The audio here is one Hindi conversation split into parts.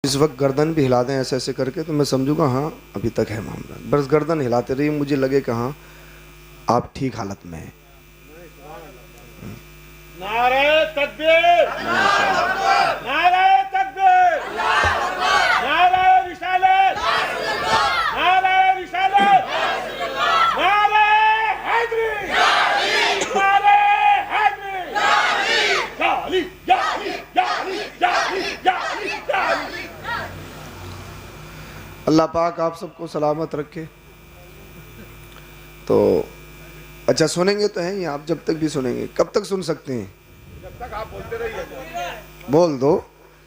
इस वक्त गर्दन भी हिला दें ऐसे ऐसे करके तो मैं समझूंगा हाँ अभी तक है मामला। बस गर्दन हिलाते रहिए, मुझे लगे कि हाँ आप ठीक हालत में हैं। नारे तकबीर, नारे तकबीर, नारे रिसालत, नारे रिसालत, नारे हैदरी, नारे हैदरी, जाली जाली जाली जाली जाली जाली। अल्लाह पाक आप सबको सलामत रखे। तो अच्छा सुनेंगे तो हैं, आप जब तक भी सुनेंगे। कब तक सुन सकते हैं? जब तक आप बोलते रहिए। बोल दो।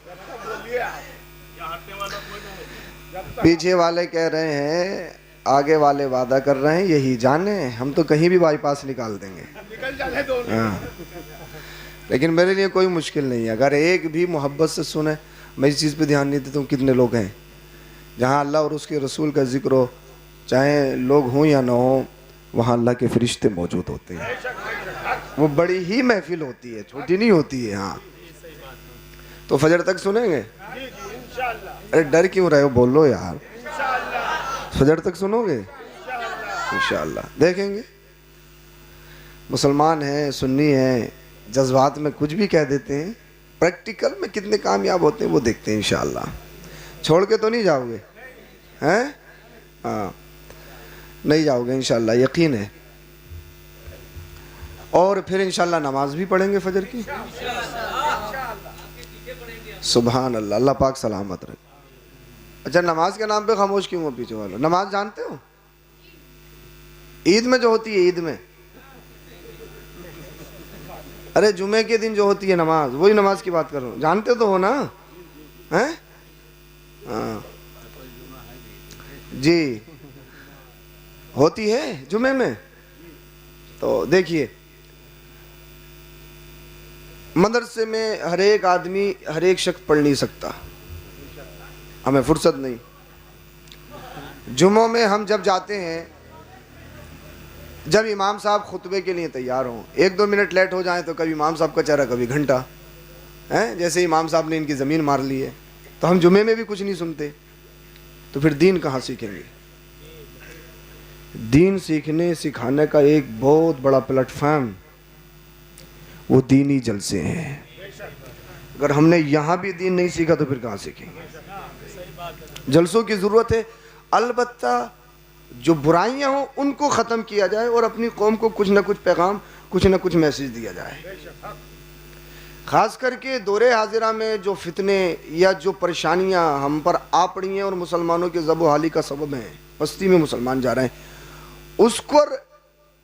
जब तक बोलिए आप। यहाँ हटने वाला कोई नहीं। जब तक पीछे वाले कह रहे हैं, आगे वाले वादा कर रहे हैं, यही जाने हम तो कहीं भी बाईपास निकाल देंगे। निकल जाने दो। हाँ, लेकिन मेरे लिए कोई मुश्किल नहीं है। अगर एक भी मोहब्बत से सुने, मैं इस चीज़ पे ध्यान नहीं देता हूँ कितने लोग हैं जहाँ अल्लाह और उसके रसूल का जिक्र हो, चाहे लोग हों या ना हो, वहाँ अल्लाह के फरिश्ते मौजूद होते हैं। वो बड़ी ही महफिल होती है, छोटी नहीं होती है। हाँ, तो फजर तक सुनेंगे। अरे डर क्यों रहे हो, बोलो यार। फजर तक सुनोगे इंशाअल्लाह। देखेंगे मुसलमान हैं, सुन्नी हैं, जज्बात में कुछ भी कह देते हैं, प्रैक्टिकल में कितने कामयाब होते हैं वो देखते हैं इंशाअल्लाह। छोड़ के तो नहीं जाओगे हैं? हाँ, नहीं जाओगे इंशाअल्लाह, यकीन है। और फिर इंशाअल्लाह नमाज भी पढ़ेंगे फजर की। सुभान अल्लाह, अल्लाह पाक सलामत रहे। अच्छा, नमाज के नाम पे खामोश क्यों हो पीछे वालों? नमाज जानते हो? ईद में जो होती है, ईद में, अरे जुमे के दिन जो होती है नमाज, वही नमाज की बात कर रहा हूँ। जानते तो हो ना? हैं? हाँ जी, होती है जुमे में। तो देखिए, मदरसे में हर एक आदमी, हर एक शख्स पढ़ नहीं सकता, हमें फुर्सत नहीं। जुम्मों में हम जब जाते हैं, जब इमाम साहब खुतबे के लिए तैयार हों, 1-2 मिनट लेट हो जाएं तो कभी इमाम साहब का चेहरा, कभी घंटा है, जैसे इमाम साहब ने इनकी ज़मीन मार ली है। तो हम जुमे में भी कुछ नहीं सुनते, तो फिर दीन कहाँ सीखेंगे? दीन सीखने सिखाने का एक बहुत बड़ा प्लेटफॉर्म वो दीनी जलसे हैं। अगर हमने यहाँ भी दीन नहीं सीखा तो फिर कहाँ सीखेंगे? जलसों की ज़रूरत है। अलबत्ता जो बुराइयाँ हों उनको ख़त्म किया जाए और अपनी कौम को कुछ ना कुछ पैगाम, कुछ ना कुछ मैसेज दिया जाए। ख़ास करके दौरे हाजिरा में जो फितने या जो परेशानियाँ हम पर आ पड़ी हैं और मुसलमानों के ज़बो-हाली का सबब हैं, पस्ती में मुसलमान जा रहे हैं, उस पर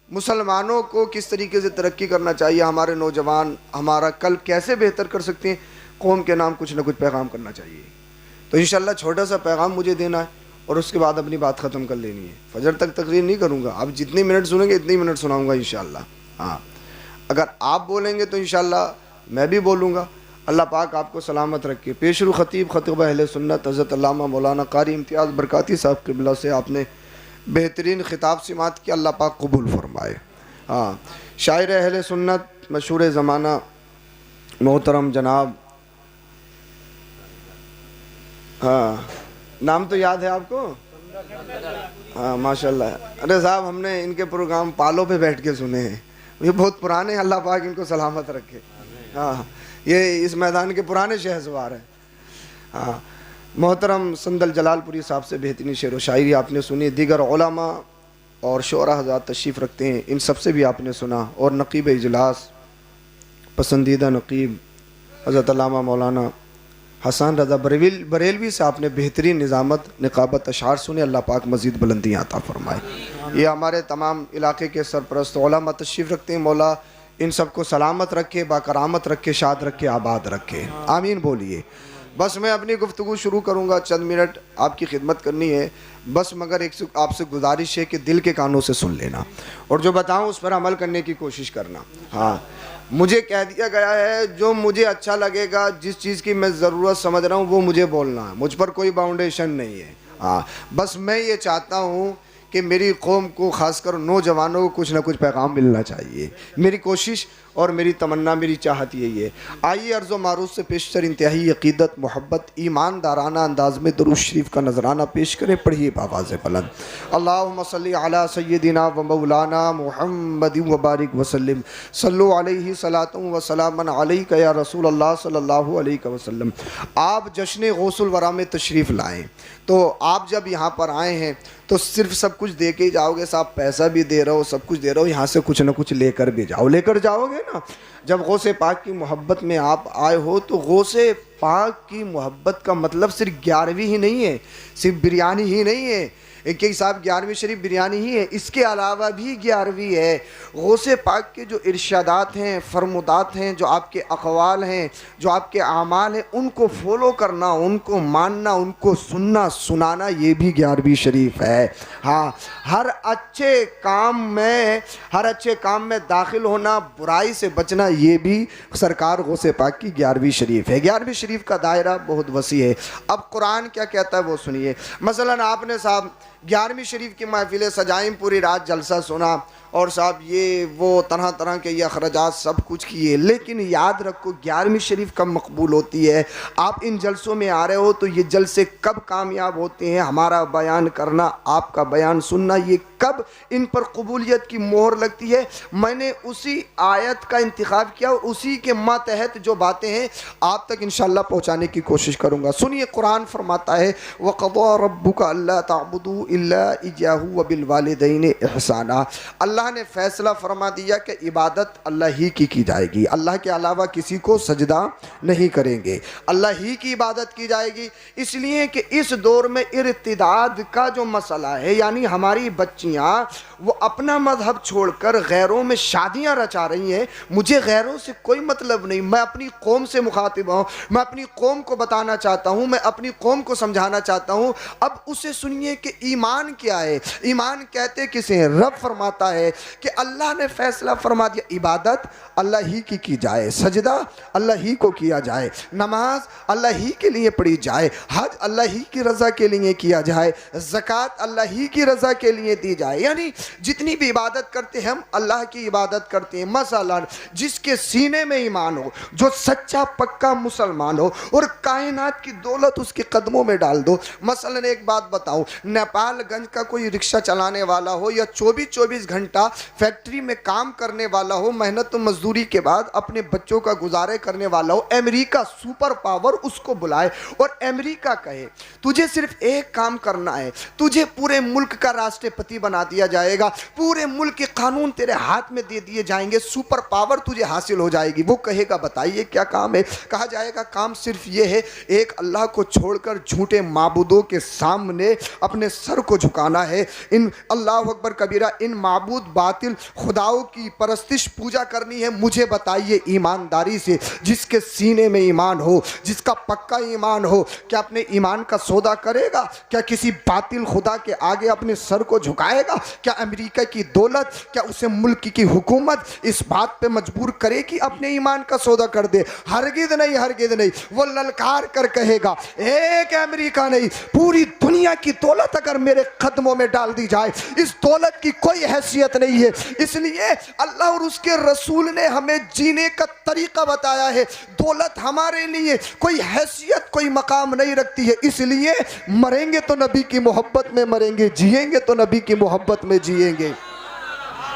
मुसलमानों को किस तरीके से तरक्की करना चाहिए, हमारे नौजवान हमारा कल कैसे बेहतर कर सकते हैं, कौम के नाम कुछ ना कुछ पैगाम करना चाहिए। तो इंशाअल्लाह छोटा सा पैगाम मुझे देना है और उसके बाद अपनी बात ख़त्म कर लेनी है। फजर तक तकरीर नहीं करूँगा, आप जितनी मिनट सुनेंगे इतनी मिनट सुनाऊँगा इंशाअल्लाह। हाँ, अगर आप बोलेंगे तो इंशाअल्लाह मैं भी बोलूँगा। अल्लाह पाक आपको सलामत रखे। पेशरू ख़तीब ख़तीब अहले सुन्नत हज़रत अल्लामा मौलाना कारी इम्तियाज़ बरकाती साहब क़िबला से आपने बेहतरीन ख़िताब सिमात की, अल्लाह पाक कबूल फरमाए। हाँ, शायर अहले सुन्नत मशहूर ज़माना मोहतरम जनाब, हाँ नाम तो याद है आपको? हाँ माशाल्लाह। अरे साहब, हमने इनके प्रोग्राम पालों पे बैठ के सुने हैं, ये बहुत पुराने, अल्लाह पाक इनको सलामत रखे। हाँ, ये इस मैदान के पुराने शहसवार हैं। हाँ, मोहतरम संदल जलालपुरी साहब से बेहतरीन शेर व शायरी आपने सुनी। दीगर उलमा और शोरा हज़रात तशरीफ़ रखते हैं, इन सब से भी आपने सुना। और नकीब इजलास, पसंदीदा नकीब हज़रत अल्लामा मौलाना हसन रज़ा बरेलवी से आपने बेहतरीन निज़ामत निकाबत अशार सुने। अल्लाह पाक मज़ीद बुलंदियाँ अता फरमाए। ये हमारे तमाम इलाके के सरपरस्त उलमा तशरीफ़ रखते हैं। मौला इन सबको सलामत रखे, बाकरामत रखे, शाद रखे, आबाद रखे, आमीन बोलिए। बस मैं अपनी गुफ्तगू शुरू करूँगा, चंद मिनट आपकी खिदमत करनी है बस, मगर एक आपसे गुजारिश है कि दिल के कानों से सुन लेना और जो बताऊँ उस पर अमल करने की कोशिश करना। हाँ, मुझे कह दिया गया है जो मुझे अच्छा लगेगा, जिस चीज़ की मैं ज़रूरत समझ रहा हूँ वो मुझे बोलना है, मुझ पर कोई बाउंडेशन नहीं है। हाँ, बस मैं ये चाहता हूँ कि मेरी कौम को, ख़ासकर नौजवानों को कुछ ना कुछ पैगाम मिलना चाहिए, मेरी कोशिश और मेरी तमन्ना, मेरी चाहत यही है। आइए अर्ज़ो मारूफ से पेशतर इंतहाई अक़ीदत, मोहब्बत, ईमानदाराना अंदाज में दुरूद शरीफ का नजराना पेश करें। पढ़िए बावाज़ बुलंद। अल्लाहुम्मा सल्ली अला सय्यदिना व मौलाना मुहम्मदिन व बारिक वसल्लम। सल्लु अलैहि सलातुन व सलामन अलैका या रसूल अल्लाह सल्लल्लाहु अलैहि वसल्लम। आप जश्न गौसुल वरा में तशरीफ़ लाएँ, तो आप जब यहाँ पर आए हैं तो सिर्फ सब कुछ दे के ही जाओगे साहब? पैसा भी दे रहे हो, सब कुछ दे रहे हो, यहाँ से कुछ ना कुछ लेकर भी जाओ। लेकर जाओगे ना। जब गौसे पाक की मोहब्बत में आप आए हो तो गौसे पाक की मोहब्बत का मतलब सिर्फ 11वीं ही नहीं है, सिर्फ बिरयानी ही नहीं है एक साहब 11वीं शरीफ बिरयानी ही है, इसके अलावा भी 11वीं है। गौसे पाक के जो इरशादात हैं, फरमुदात हैं, जो आपके अक़वाल हैं, जो आपके आमाल हैं, उनको फॉलो करना, उनको मानना, उनको सुनना सुनाना, ये भी 11वीं शरीफ है। हाँ, हर अच्छे काम में दाखिल होना, बुराई से बचना, ये भी सरकार गौसे पाक की 11वीं शरीफ है। 11वीं शरीफ का दायरा बहुत वसी है। अब कुरान क्या कहता है वो सुनिए। मसलन आपने साहब 11वीं शरीफ की महफिलें सजाई, पूरी रात जलसा सुना और साहब ये वो तरह तरह के ये अखराजात सब कुछ किए, लेकिन याद रखो 11वीं शरीफ कब मकबूल होती है? आप इन जलसों में आ रहे हो तो ये जलसे कब कामयाब होते हैं? हमारा बयान करना, आपका बयान सुनना, ये कब इन पर कबूलियत की मोहर लगती है? मैंने उसी आयत का इंतखाब किया और उसी के मातहत जो बातें हैं आप तक इंशाअल्लाह पहुँचाने की कोशिश करूँगा। सुनिए, कुरान फरमाता है वक़ज़ा रब्बुका अल्ला ताबुदू इल्ला इय्याहु व बिल वालिदैनि इहसाना। अल्लाह ने फैसला फरमा दिया कि इबादत अल्लाह ही की जाएगी, अल्लाह के अलावा किसी को सजदा नहीं करेंगे, अल्लाह ही की इबादत की जाएगी। इसलिए कि इस दौर में इर्तिदाद का जो मसला है, यानी हमारी बच्चियाँ वो अपना मजहब छोड़कर गैरों में शादियाँ रचा रही हैं। मुझे गैरों से कोई मतलब नहीं, मैं अपनी कौम से मुखातिब हूँ, मैं अपनी कौम को बताना चाहता हूँ, मैं अपनी कौम को समझाना चाहता हूँ। अब उसे सुनिए कि ईमान क्या है। ईमान कहते किसे हैं? रब फरमाता है कि अल्लाह ने फैसला फरमा दिया इबादत अल्लाह ही की जाए, सजदा अल्लाह ही को किया जाए, नमाज अल्लाह ही के लिए पढ़ी जाए, हज अल्लाह ही की रज़ा के लिए किया जाए, ज़कात अल्लाह ही की रज़ा के लिए दी जाए। यानी जितनी भी इबादत करते हैं हम अल्लाह की इबादत करते हैं। मसलन जिसके सीने में ईमान हो, जो सच्चा पक्का मुसलमान हो और कायनात की दौलत उसके कदमों में डाल दो। मसलन एक बात बताऊं, नेपालगंज का कोई रिक्शा चलाने वाला हो या 24-24 घंटा फैक्ट्री में काम करने वाला हो, मेहनत मजदूरी के बाद अपने बच्चों का गुजारे करने वाला हो, अमेरिका सुपर पावर उसको बुलाए और अमेरिका कहे तुझे सिर्फ एक काम करना है, तुझे पूरे मुल्क का राष्ट्रपति बना दिया जाएगा, पूरे मुल्क के कानून तेरे हाथ में दे दिए जाएंगे, सुपर पावर तुझे हासिल हो जाएगी। वो कहेगा बताइए क्या काम है? कहा जाएगा काम सिर्फ ये है, एक अल्लाह को छोड़कर झूठे माबूदों के सामने अपने सर को झुकाना है। इन अल्लाह अकबर कबीरा, इन माबूद बातिल खुदाओं की परस्तिश पूजा करनी है। मुझे बताइए ईमानदारी से, जिसके सीने में ईमान हो, जिसका पक्का ईमान हो, क्या अपने ईमान का सौदा करेगा? क्या किसी बातिल खुदा के आगे अपने सर को झुकाएगा? क्या अमेरिका की दौलत, क्या उसे मुल्क की हुकूमत इस बात पे मजबूर करेगी अपने ईमान का सौदा कर दे? हरगिज़ नहीं, हरगिज़ नहीं। वो ललकार कर कहेगा एक अमेरिका नहीं, पूरी दुनिया की दौलत अगर मेरे कदमों में डाल दी जाए, इस दौलत की कोई हैसियत नहीं है। इसलिए अल्लाह और उसके रसूल ने हमें जीने का तरीका बताया है। दौलत हमारे लिए कोई हैसियत, कोई मकाम नहीं रखती है। इसलिए मरेंगे तो नबी की मोहब्बत में मरेंगे, जिएंगे तो नबी की मोहब्बत में जिएंगे।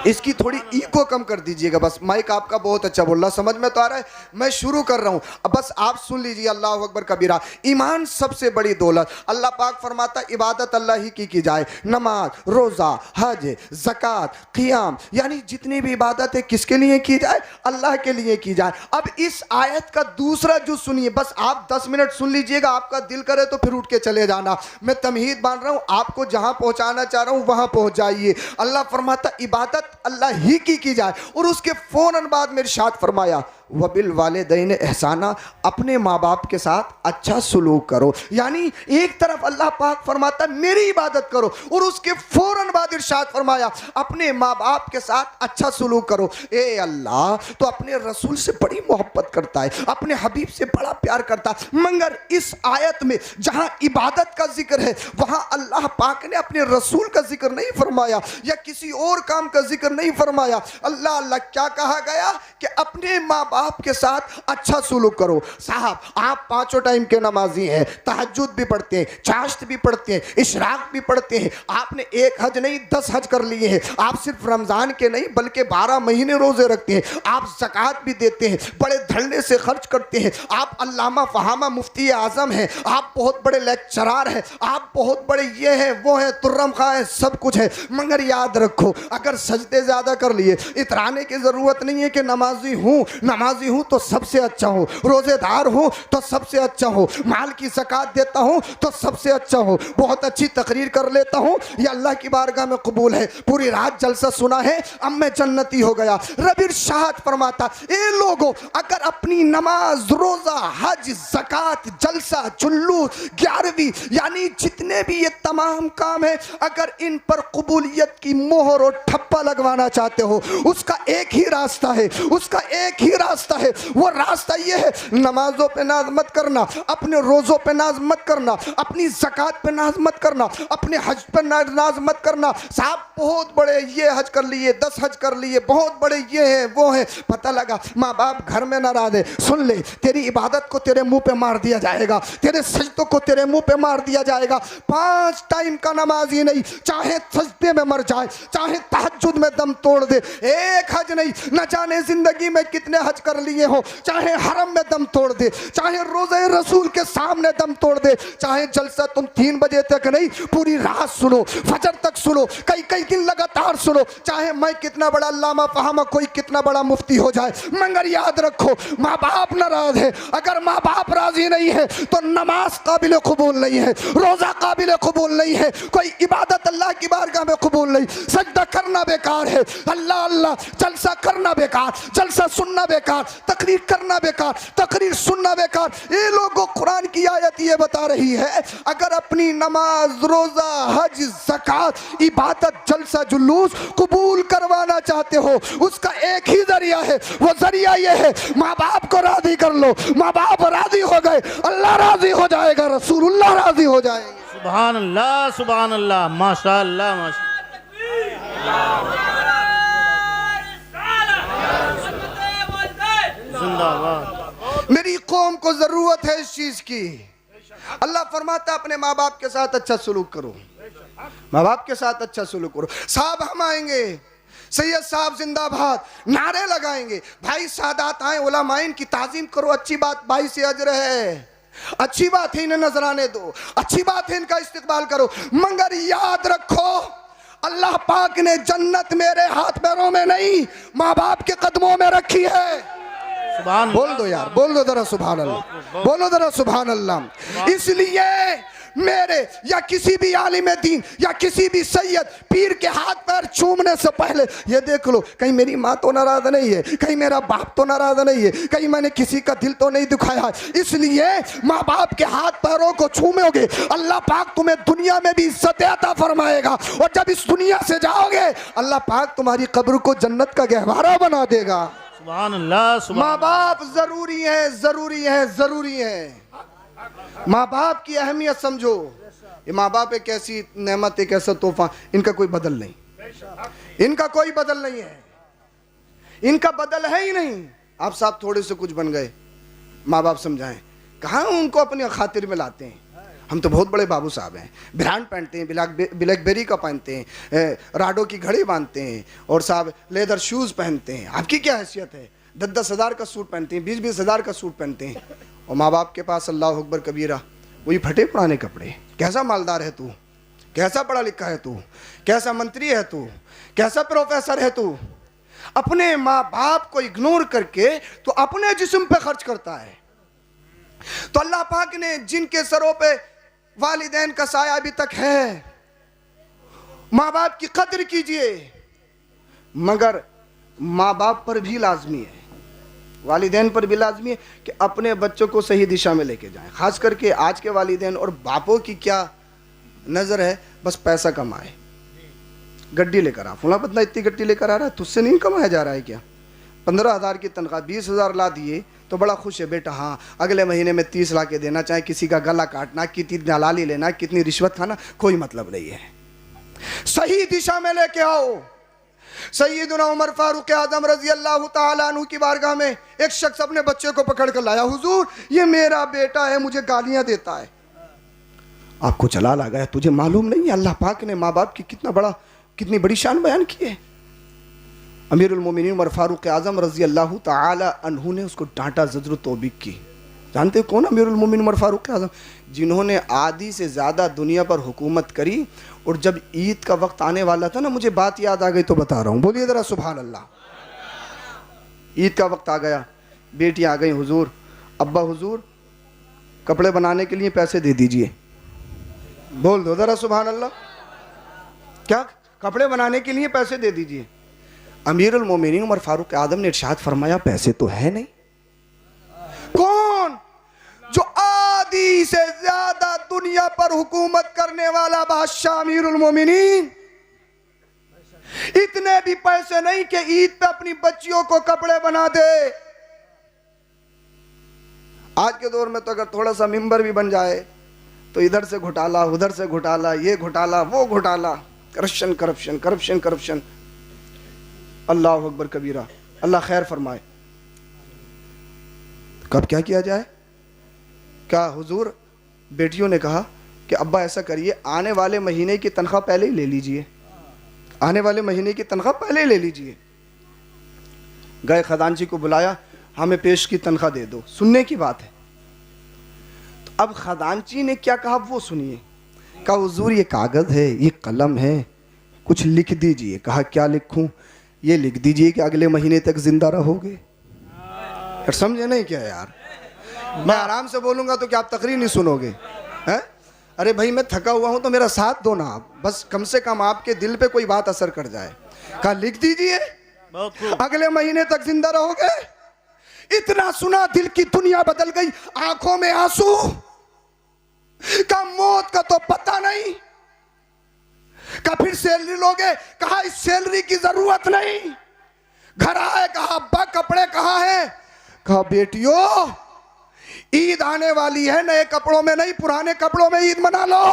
इसकी थोड़ी ईगो कम कर दीजिएगा। बस माइक आपका बहुत अच्छा बोल रहा, समझ में तो आ रहा है। मैं शुरू कर रहा हूँ, अब बस आप सुन लीजिए। अल्लाह अकबर कबीरा। ईमान सबसे बड़ी दौलत। अल्लाह पाक फरमाता इबादत अल्लाह ही की जाए, नमाज, रोज़ा, हज, ज़कात, क़ियाम, यानी जितनी भी इबादत है किसके लिए की जाए? अल्लाह के लिए की जाए। अब इस आयत का दूसरा जो सुनिए, बस आप 10 मिनट सुन लीजिएगा, आपका दिल करे तो फिर उठ के चले जाना। मैं तमहीद बांध रहा हूँ, आपको जहाँ पहुँचाना चाह रहा हूँ वहाँ पहुँच जाइए। अल्लाह फरमाता इबादत अल्लाह ही की जाए और उसके फौरन बाद में इरशाद फरमाया वबिल वालिदैन एहसाना, अपने माँ बाप के साथ अच्छा सलूक करो। यानी एक तरफ अल्लाह पाक फरमाता मेरी इबादत करो और उसके फौरन बाद इरशाद फरमाया अपने माँ बाप के साथ अच्छा सलूक करो। ए अल्लाह तो अपने रसूल से बड़ी मोहब्बत करता है, अपने हबीब से बड़ा प्यार करता है, मगर इस आयत में जहां इबादत का जिक्र है वहां अल्लाह पाक ने अपने रसूल का जिक्र नहीं फरमाया या किसी और काम का जिक्र नहीं फरमाया। अल्लाह अल्लाह क्या कहा गया कि अपने माँ बाप के साथ अच्छा सलूक करो। साहब आप 5 टाइम के नमाजी हैं, तहज्जुद भी पढ़ते हैं, चाश्त भी पढ़ते हैं, इशराक भी पढ़ते हैं, आपने 1 हज नहीं 10 हज कर लिए हैं, आप सिर्फ रमजान के नहीं बल्कि 12 महीने रोजे रखते हैं, आप ज़कात भी देते हैं, बड़े धड़ल्ले से खर्च करते हैं, आप अल्लामा फहामा मुफ्ती आजम हैं, आप बहुत बड़े लेक्चरार हैं, आप बहुत बड़े ये हैं वो हैं, तुर्रम खां हैं, सब कुछ है। मगर याद रखो अगर सजदे ज़्यादा कर लिए, इतराने की ज़रूरत नहीं है कि नमाजी हूँ तो सबसे अच्छा हूँ, रोज़ेदार हूँ तो सबसे अच्छा हूँ, माल की ज़कात देता हूँ तो सबसे अच्छा हूँ, बहुत अच्छी तकरीर कर लेता हूँ, ये अल्लाह की बारगाह में कबूल है, पूरी रात जलसा सुना है, अब मैं जन्नती हो गया। रब इरशाद फरमाता ए लोगों अगर अपनी नमाज, रोजा, हज, ज़कात, जलसा, जुलूस, 11वीं यानी जितने भी ये तमाम काम है अगर इन पर कबूलियत की मोहर और ठप्पा लगवाना चाहते हो उसका एक ही रास्ता है, उसका एक ही रास्ता है। वो रास्ता ये है नमाजों पे नाज मत करना, अपने रोज़ों पे नाज मत करना, अपनी ज़कात पे नाज मत करना, अपने हज पे नाज मत करना। साहब बहुत बड़े ये हज कर लिए, 10 हज कर लिए, बहुत बड़े ये हैं वो हैं, पता लगा माँ बाप घर में नाराज है, सुन ले तेरी इबादत को तेरे मुंह पे मार दिया जाएगा, तेरे सजदों को तेरे मुंह पे मार दिया जाएगा। 5 टाइम का नमाज ही नहीं, चाहे सजदे में मर जाए, चाहे तहज्जुद में दम तोड़ दे, 1 हज नहीं न जाने जिंदगी में कितने हज कर लिए हो, चाहे हरम में दम तोड़ दे, चाहे रोज़े रसूल के सामने दम तोड़ दे, चाहे जलसा तुम 3 बजे तक नहीं पूरी रात सुनो, फजर तक सुनो, कई दिन लगातार सुनो, चाहे मैं कितना बड़ा अल्लामा फहामा कोई कितना बड़ा मुफ्ती हो जाए, मगर याद रखो माँ बाप नाराज है, अगर माँ बाप राजी नहीं है तो नमाज काबिल कबूल नहीं है, रोजा काबिल कबूल नहीं है, कोई इबादत अल्लाह की बारगाह में कबूल नहीं, सजदा करना बेकार है, अल्लाह अल्लाह जलसा करना बेकार, जलसा सुनना बेकार, तकरीर करना बेकार, तकरीर सुनना बेकार। ये लोगों कुरान की आयत ये बता रही है अगर अपनी नमाज, रोजा, हज, ज़कात, इबादत, जलसा, जुलूस कबूल करवाना चाहते हो उसका एक ही जरिया है, वो जरिया ये है माँ बाप को राजी कर लो, माँ बाप राजी हो गए अल्लाह राजी हो जाएगा, रसूलुल्लाह राजी हो जाएंगे। सुभान अल्लाह माशाअल्लाह माशा। जिंदाबाद। मेरी कौम को जरूरत है इस चीज की। अल्लाह फरमाता अपने माँ बाप के साथ अच्छा सलूक करो, माँ बाप के साथ अच्छा सलूक करो। साहब हम आएंगे, सैयद साहब जिंदाबाद नारे लगाएंगे, भाई सादात आए, उलमाइन की ताजीम करो, अच्छी बात, भाई से अजर है, अच्छी बात है, इन्हें नजराने दो, अच्छी बात है, इनका इस्तेमाल करो, मगर याद रखो अल्लाह पाक ने जन्नत मेरे हाथ पैरों में नहीं माँ बाप के कदमों में रखी है। बोल दो यार, बोल दो जरा सुभान अल्लाह, बोलो जरा सुभान अल्लाह। इसलिए मेरे या किसी भी आलिम दीन या किसी भी सैयद पीर के हाथ पैर चूमने से पहले ये देख लो कहीं मेरी माँ तो नाराज नहीं है, कहीं मेरा बाप तो नाराज नहीं है, कहीं मैंने किसी का दिल तो नहीं दुखाया। इसलिए माँ बाप के हाथ पैरों को चूमोगे अल्लाह पाक तुम्हें दुनिया में भी इज्जत अता फरमाएगा, और जब इस दुनिया से जाओगे अल्लाह पाक तुम्हारी कब्र को जन्नत का गहवारा बना देगा। सुभान अल्लाह। माँ बाप जरूरी है, जरूरी है, जरूरी है। माँ बाप की अहमियत समझो। ये माँ बाप एक ऐसी नेमत, एक ऐसा तोहफा, इनका कोई बदल नहीं, इनका कोई बदल नहीं है, इनका बदल है ही नहीं। आप साहब थोड़े से कुछ बन गए, माँ बाप समझाएं, कहाँ उनको अपनी खातिर में लाते हैं। हम तो बहुत बड़े बाबू साहब हैं, ब्रांड पहनते हैं, ब्लैकबेरी का पहनते हैं, राडो की घड़ी बांधते हैं, और साहब लेदर शूज पहनते हैं। आपकी क्या हैसियत है? 10-10 हज़ार का सूट पहनते हैं, 20-20 हज़ार का सूट पहनते हैं, और माँ बाप के पास अल्लाह अकबर कबीरा वही फटे पुराने कपड़े। कैसा मालदार है तू, कैसा पढ़ा लिखा है तू, कैसा मंत्री है तू, कैसा प्रोफेसर है तू। अपने माँ बाप को इग्नोर करके तो अपने जिस्म पे खर्च करता है। तो अल्लाह पाक ने जिनके सरों पे वालिदैन का साया अभी तक है, माँ बाप की कदर कीजिए, मगर माँ बाप पर भी लाजमी है वालिदैन पर भी लाजमी है कि अपने बच्चों को सही दिशा में लेके जाएं। खास करके आज के वालिदैन और बापों की क्या नज़र है, बस पैसा कमाए, गड्डी लेकर आ, फुला बंदा इतनी गड्डी लेकर आ रहा है, तुझसे नहीं कमाया जा रहा है क्या? 15,000 की तनख्वाह 20,000 ला दिए तो बड़ा खुश है बेटा, हाँ अगले महीने में 30 ला के देना, चाहे किसी का गला काटना, कितनी दलाली लेना, कितनी रिश्वत खाना, कोई मतलब नहीं है। सही दिशा में लेके आओ। सैयदना उमर फारूक आजम रजी अल्लाह ताला अन्हु की बारगाह में एक शख्स अपने बच्चे को पकड़ कर लाया, हुजूर ये मेरा बेटा है, मुझे गालियां देता है। आपको जलाल आ गया, तुझे मालूम नहीं है अल्लाह पाक ने माँ बाप की कितनी बड़ी शान बयान की है। अमीरुल मोमिनीन उमर फारूक आजम रजी अल्लाह ताला अन्हु ने उसको डांटा, ज़ज्र तौबीक की। जानते हो कौन अमीरुल मोमिनीन उमर फारूक आजम? जिन्होंने आधी से ज़्यादा दुनिया पर हुकूमत करी, और जब ईद का वक्त आने वाला था ना, मुझे बात याद आ गई तो बता रहा हूँ, बोलिए ज़रा सुभान अल्लाह। ईद का वक्त आ गया, बेटी आ गई, हुजूर अब्बा हुजूर कपड़े बनाने के लिए पैसे दे दीजिए। बोल दो ज़रा सुभान अल्लाह, क्या कपड़े बनाने के लिए पैसे दे दीजिए। अमीरुल मोमिनीन उमर फारूक आजम ने इरशाद फरमाया, पैसे तो है नहीं। कौन? जो आधी से ज्यादा दुनिया पर हुकूमत करने वाला बादशाह अमीरुल मोमिनीन। इतने भी पैसे नहीं कि ईद पे अपनी बच्चियों को कपड़े बना दे। आज के दौर में तो अगर थोड़ा सा मिंबर भी बन जाए तो इधर से घोटाला, उधर से घोटाला, ये घोटाला, वो घोटाला, करप्शन करप्शन करप्शन करप्शन। अल्लाह अकबर कबीरा, अल्लाह खैर फरमाए। कब क्या किया जाए? क्या हुजूर बेटियों ने कहा कि अब्बा ऐसा करिए, आने वाले महीने की तनख्वाह पहले ही ले लीजिए, आने वाले महीने की तनख्वाह पहले ही ले लीजिए। गए खजानची को बुलाया, हमें पेश की तनख्वाह दे दो। सुनने की बात है। तो अब खजानची ने क्या कहा वो सुनिए। कहा हुजूर ये कागज़ है, ये कलम है, कुछ लिख दीजिए। कहा क्या लिखूं? ये लिख दीजिए कि अगले महीने तक जिंदा रहोगे। यार समझे नहीं क्या यार? मैं आराम से बोलूंगा तो क्या आप तकरीर नहीं सुनोगे? हैं? अरे भाई मैं थका हुआ हूं तो मेरा साथ दो ना आप, बस कम से कम आपके दिल पे कोई बात असर कर जाए। कहा लिख दीजिए अगले महीने तक जिंदा रहोगे। इतना सुना दिल की दुनिया बदल गई, आंखों में आंसू। का मौत का तो पता नहीं। का फिर सैलरी लोगे? कहा इस सैलरी की जरूरत नहीं। घर आए, कहा अब्बा कपड़े कहाँ हैं? कहा बेटियों ईद आने वाली है, नए कपड़ों में नहीं पुराने कपड़ों में ईद मना लो।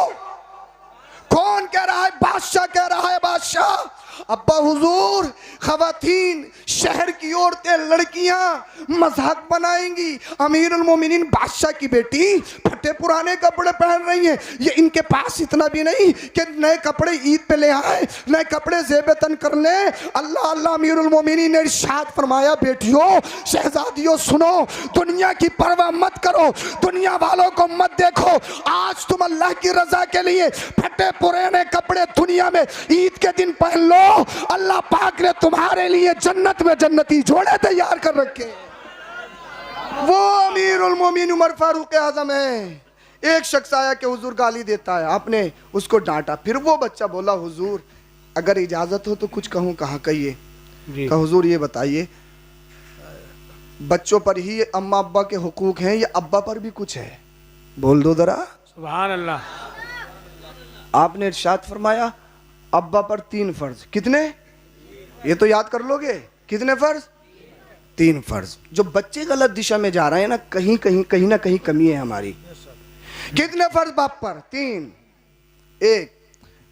कौन कह रहा है? बादशाह कह रहा है। बादशाह अब्बा हुजूर खवातीन, शहर की औरतें, लड़कियां मजाक बनाएंगी, अमीरुल मोमिनीन बादशाह की बेटी फटे पुराने कपड़े पहन रही हैं, ये इनके पास इतना भी नहीं कि नए कपड़े ईद पे ले आए, नए कपड़े ज़ेब-ए-तन कर ले। अल्लाह अल्लाह अमीरुल मोमिनीन ने इरशाद फरमाया, बेटियों शहजादियों सुनो, दुनिया की परवाह मत करो, दुनिया वालों को मत देखो। आज तुम अल्लाह की रजा के लिए फटे पुराने कपड़े दुनिया में ईद के दिन पहन लो। अल्लाह पाक ने तुम्हारे लिए जन्नत में जन्नती जोड़े तैयार कर रखे। वो अमीरुल मोमिनीन उमर फारूक आजम है। एक शख्स आया कि हुजूर गाली देता है, आपने उसको डांटा। फिर वो बच्चा बोला, हुजूर अगर इजाजत हो तो कुछ कहूँ। कहाँ कहिए? कहा हुजूर ये बताइए, बच्चों पर ही अम्मा अब्बा के हुकूक हैं या अब्बा पर भी कुछ है? बोल दो जरा सुभान अल्लाह। आपने इरशाद फरमाया अब्बा पर 3 फर्ज। कितने? ये तो याद कर लोगे। कितने फर्ज? 3 फर्ज। जो बच्चे गलत दिशा में जा रहे हैं ना, कहीं ना कहीं कमी है हमारी। कितने फर्ज बाप पर? 3। 1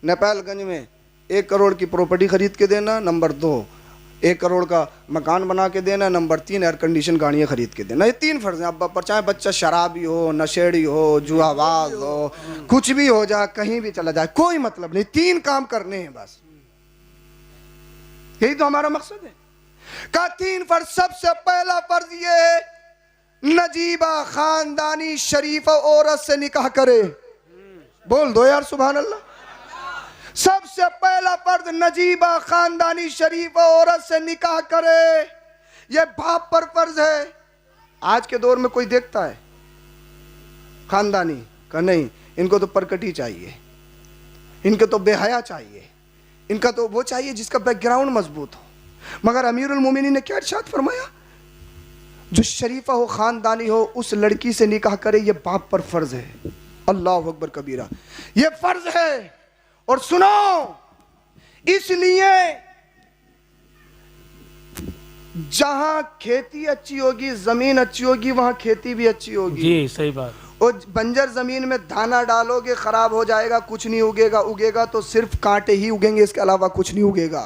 नेपालगंज में 1 करोड़ की प्रॉपर्टी खरीद के देना। नंबर 2 1 करोड़ का मकान बना के देना। नंबर 3 एयर कंडीशन गाड़ियाँ खरीद के देना। ये 3 फर्ज हैं अब्बा पर। चाहे बच्चा शराबी हो, नशेड़ी हो, जुआबाज हो, कुछ भी हो जाए, कहीं भी चला जाए, कोई मतलब नहीं, 3 काम करने हैं बस। यही तो हमारा मकसद है। का 3 फर्ज। सबसे पहला फर्ज ये है, नजीबा खानदानी शरीफ औरत से निकाह करे। बोल दो यार सुभान अल्लाह। सबसे पहला फर्ज नजीबा खानदानी शरीफ औरत से निकाह करे। यह बाप पर फर्ज है। आज के दौर में कोई देखता है खानदानी का? नहीं, इनको तो परकटी चाहिए, इनके तो बेहया चाहिए, इनका तो वो चाहिए जिसका बैकग्राउंड मजबूत हो। मगर अमीरुल मोमिनीन ने क्या इरशाद फरमाया? जो शरीफा हो, खानदानी हो, उस लड़की से निकाह करे, ये बाप पर फर्ज है। अल्लाह अकबर कबीरा, ये फर्ज है। और सुनो, इसलिए जहां खेती अच्छी होगी, जमीन अच्छी होगी, वहां खेती भी अच्छी होगी। जी सही बात। और बंजर जमीन में दाना डालोगे, खराब हो जाएगा, कुछ नहीं उगेगा। उगेगा तो सिर्फ कांटे ही उगेंगे, इसके अलावा कुछ नहीं उगेगा।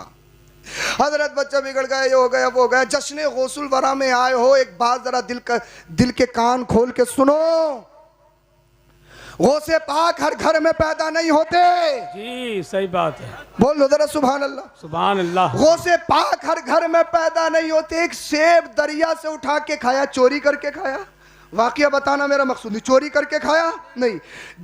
हजरत बच्चा बिगड़ गया, ये हो गया, वो हो गया। जश्न गौसुल वरा में आए हो, एक बात जरा दिल के कान खोल के सुनो। गौसे पाक हर घर में पैदा नहीं होते। जी सही बात है। बोल लो जरा सुभान अल्लाह। सुभान अल्लाह। गौसे पाक हर घर में पैदा नहीं होते। एक सेब दरिया से उठा के खाया, चोरी करके खाया? वाकया बताना मेरा मकसूद नहीं, चोरी करके खाया नहीं,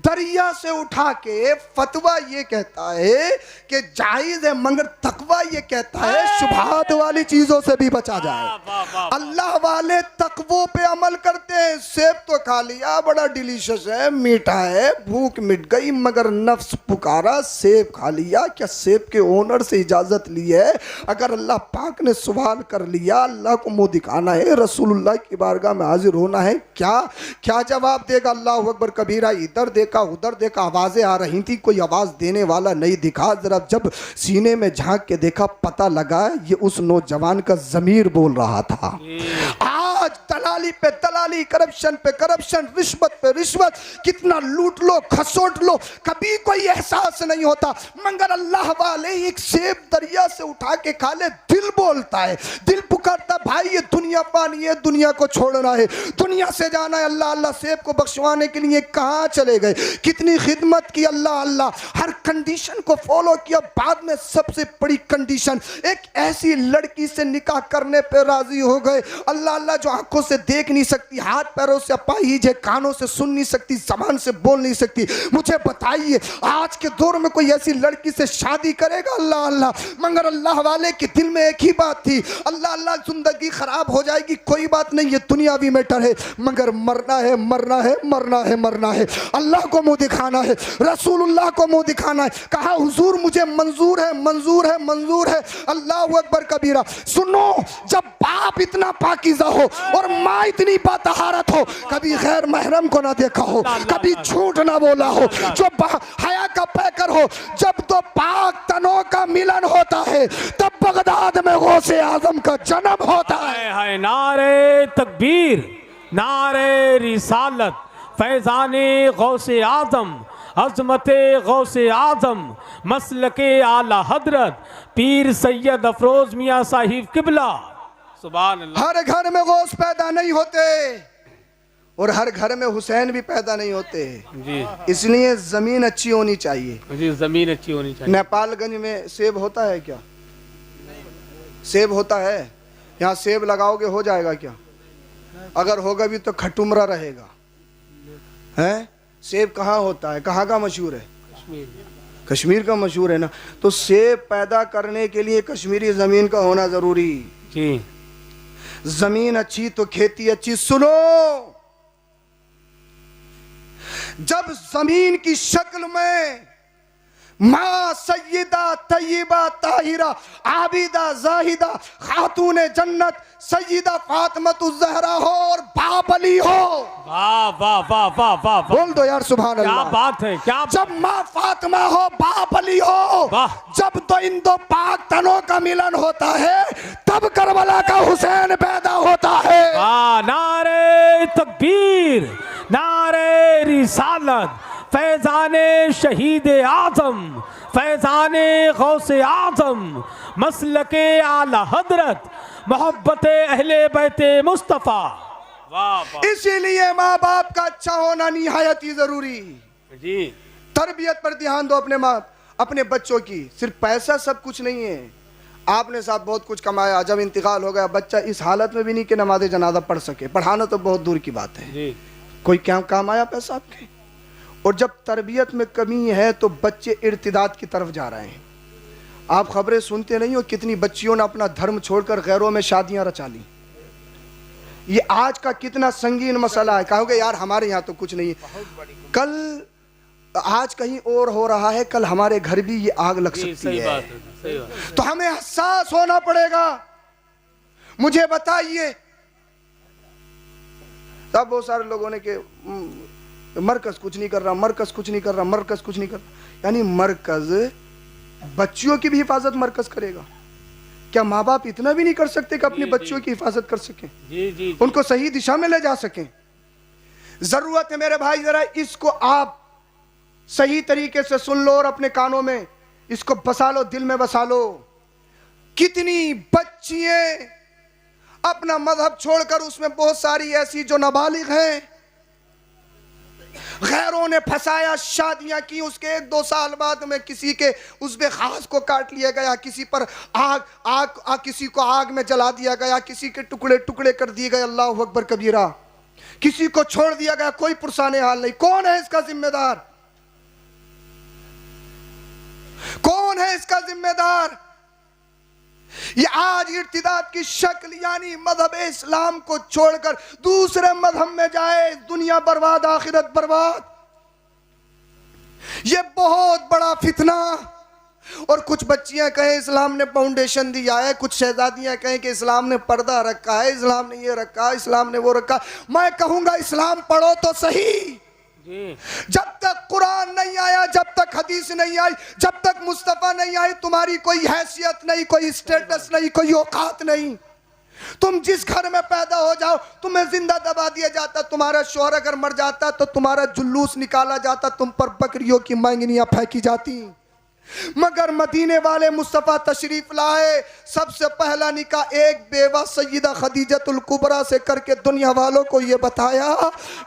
दरिया से उठा के। फतवा ये कहता है कि जायज है, मगर तकवा ये कहता है शुबहात वाली चीजों से भी बचा जाए। अल्लाह वाले तकवों पे अमल करते हैं। सेब तो खा लिया, बड़ा डिलीशियस है, मीठा है, भूख मिट गई, मगर नफ्स पुकारा, सेब खा लिया। क्या सेब के ओनर से इजाजत ली है? अगर अल्लाह पाक ने सवाल कर लिया, अल्लाह को मुंह दिखाना है, रसूलुल्लाह की बारगाह में हाजिर होना है, क्या जवाब देगा? अल्लाह अकबर कबीरा। इधर देखा, उधर देखा, आवाजें आ रही थी, कोई आवाज देने वाला नहीं दिखा। जरा जब सीने में झांक के देखा, पता लगा ये उस नौजवान का ज़मीर बोल रहा था। आज दलाली पे दलाली, करप्शन पे करप्शन, रिश्वत पे रिश्वत, कितना लूट लो, खसोट लो, कभी कोई एहसास नहीं होता। मगर अल्लाह वाले एक सेब दरिया से उठा के खा ले, दिल बोलता है, दिल पुकारता, भाई ये दुनिया पानी है, दुनिया को छोड़ना है, दुनिया से जाना है। अल्लाह अल्लाह, सेब को बख्शवाने के लिए कहाँ चले गए, कितनी खिदमत की, अल्लाह अल्लाह, हर कंडीशन को फॉलो किया। बाद में सबसे बड़ी कंडीशन, एक ऐसी लड़की से निकाह करने पे राजी हो गए। अल्लाह अल्लाह, जो आंखों से देख नहीं सकती, हाथ पैरों से अपाहिज है, कानों से सुन नहीं सकती, जबान से बोल नहीं सकती। मुझे बताइए, आज के दौर में कोई ऐसी लड़की से शादी करेगा? अल्लाह अल्लाह। मगर अल्लाह वाले के दिल में एक ही बात थी, अल्लाह अल्लाह, जिंदगी खराब हो जाएगी, कोई बात नहीं, ये दुनियावी मैटर है, मगर मरना है, मरना है, मरना है, मरना है। अल्लाह को मुंह दिखाना है, रसूलुल्लाह को मुंह दिखाना है। कहा हुजूर मुझे मंजूर है, मंजूर है, मंजूर है। अल्लाह अकबर कबीरा। सुनो, जब बाप इतना पाकीज़ा हो और माँ इतनी बातहारत हो, कभी गैर महरम को ना देखा हो, कभी झूठ ना बोला हो, जो हया का पैकर हो, जब तो पाक तनों का मिलन होता है, तब बगदाद में गौसे आजम का जन्म होता है। नारे तकबीर, नारे रिसालत, फैज़ाने गौसे आज़म, अज़मते गौसे आज़म, मसलके आला हजरत पीर सैयद अफरोज मियाँ साहिब किबला। सुभान अल्लाह। हर घर में गौस पैदा नहीं होते और हर घर में हुसैन भी पैदा नहीं होते जी। इसलिए जमीन अच्छी होनी चाहिए। जी जमीन अच्छी होनी चाहिए। नेपालगंज में सेब होता है क्या? सेब होता है? यहाँ सेब लगाओगे हो जाएगा क्या? अगर होगा भी तो खटुमरा रहेगा। हैं? सेब कहाँ होता है, कहाँ का मशहूर है? कश्मीर का मशहूर है ना। तो सेब पैदा करने के लिए कश्मीरी जमीन का होना जरूरी। जी। जमीन अच्छी तो खेती अच्छी। सुनो, जब जमीन की शक्ल में माँ सय्यदा तय्यबा ताहिरा आबिदा जाहिदा खातून जन्नत सय्यदा फातिमतुज़ ज़हरा हो और बाप अली हो, वाह वाह वाह वाह वाह, बोल दो यार सुभान अल्लाह। क्या बात है, क्या जब माँ फातिमा हो, बाप अली हो, जब तो इन दो पाक तनों का मिलन होता है, तब करबला का हुसैन पैदा होता है। नारे तकबीर, नारे रिसालत, फैज़ाने शहीद आज़म, फैज़ाने गौसे आज़म, मसलके आला हजरत, मोहब्बत अहले बैते मुस्तफ़ा। वाह। इसीलिए माँ बाप का अच्छा होना निहायत ही जरूरी। जी। तरबियत पर ध्यान दो अपने बच्चों की। सिर्फ पैसा सब कुछ नहीं है। आपने साहब बहुत कुछ कमाया, जब इंतकाल हो गया, बच्चा इस हालत में भी नहीं कि नमाज जनाजा पढ़ सके। पढ़ाना तो बहुत दूर की बात है। जी। कोई क्या काम आया पैसा आपके? और जब तरबियत में कमी है तो बच्चे इर्तिदाद की तरफ जा रहे हैं। आप खबरें सुनते नहीं हो, कितनी बच्चियों ने अपना धर्म छोड़कर गैरों में शादियां रचा ली। ये आज का कितना संगीन मसला है। कहोगे यार हमारे यहाँ तो कुछ नहीं है, कल आज कहीं और हो रहा है, कल हमारे घर भी ये आग लग सकती सही है। बात है, सही बात है। तो हमें एहसास होना पड़ेगा। मुझे बताइए, तब बहुत सारे लोगों ने कि मरकज कुछ नहीं कर रहा, मरकज कुछ नहीं कर रहा, मरकज कुछ नहीं कर रहा। यानी मरकज बच्चियों की भी हिफाजत मरकज करेगा? क्या माँ बाप इतना भी नहीं कर सकते कि अपनी बच्चियों की हिफाजत कर सकें, जी जी उनको सही दिशा में ले जा सकें? जरूरत है मेरे भाई, जरा इसको आप सही तरीके से सुन लो और अपने कानों में इसको बसा लो, दिल में बसा लो। कितनी बच्चियां अपना मजहब छोड़कर, उसमें बहुत सारी ऐसी जो नाबालिग हैं, गैरों ने फंसाया, शादियां की, उसके 1-2 साल बाद में किसी के उसमें खास को काट लिया गया, किसी पर किसी को आग में जला दिया गया, किसी के टुकड़े टुकड़े कर दिए गए, अल्लाह अकबर कबीरा, किसी को छोड़ दिया गया, कोई पुरसाने हाल नहीं। कौन है इसका जिम्मेदार? कौन है इसका जिम्मेदार? ये आज इर्तिदाद की शक्ल यानी मजहब इस्लाम को छोड़कर दूसरे मजहब में जाए, दुनिया बर्बाद आखिरत बर्बाद। ये बहुत बड़ा फितना। और कुछ बच्चियां कहें इस्लाम ने फाउंडेशन दिया है, कुछ शहजादियां कहें कि इस्लाम ने पर्दा रखा है, इस्लाम ने ये रखा, इस्लाम ने वो रखा। मैं कहूंगा इस्लाम पढ़ो तो सही। जब तक कुरान नहीं आया, जब तक हदीस नहीं आई, जब तक मुस्तफा नहीं आई, तुम्हारी कोई हैसियत नहीं, कोई स्टेटस नहीं, कोई औकात नहीं। तुम जिस घर में पैदा हो जाओ, तुम्हें जिंदा दबा दिया जाता, तुम्हारा शौहर अगर मर जाता तो तुम्हारा जुलूस निकाला जाता, तुम पर बकरियों की मांगनियां फेंकी जाती। मगर मदीने वाले मुस्तफा तशरीफ लाए, सबसे पहला निकाह एक बेवा सैयदा खदीजतुल कुबरा से करके दुनिया वालों को ये बताया,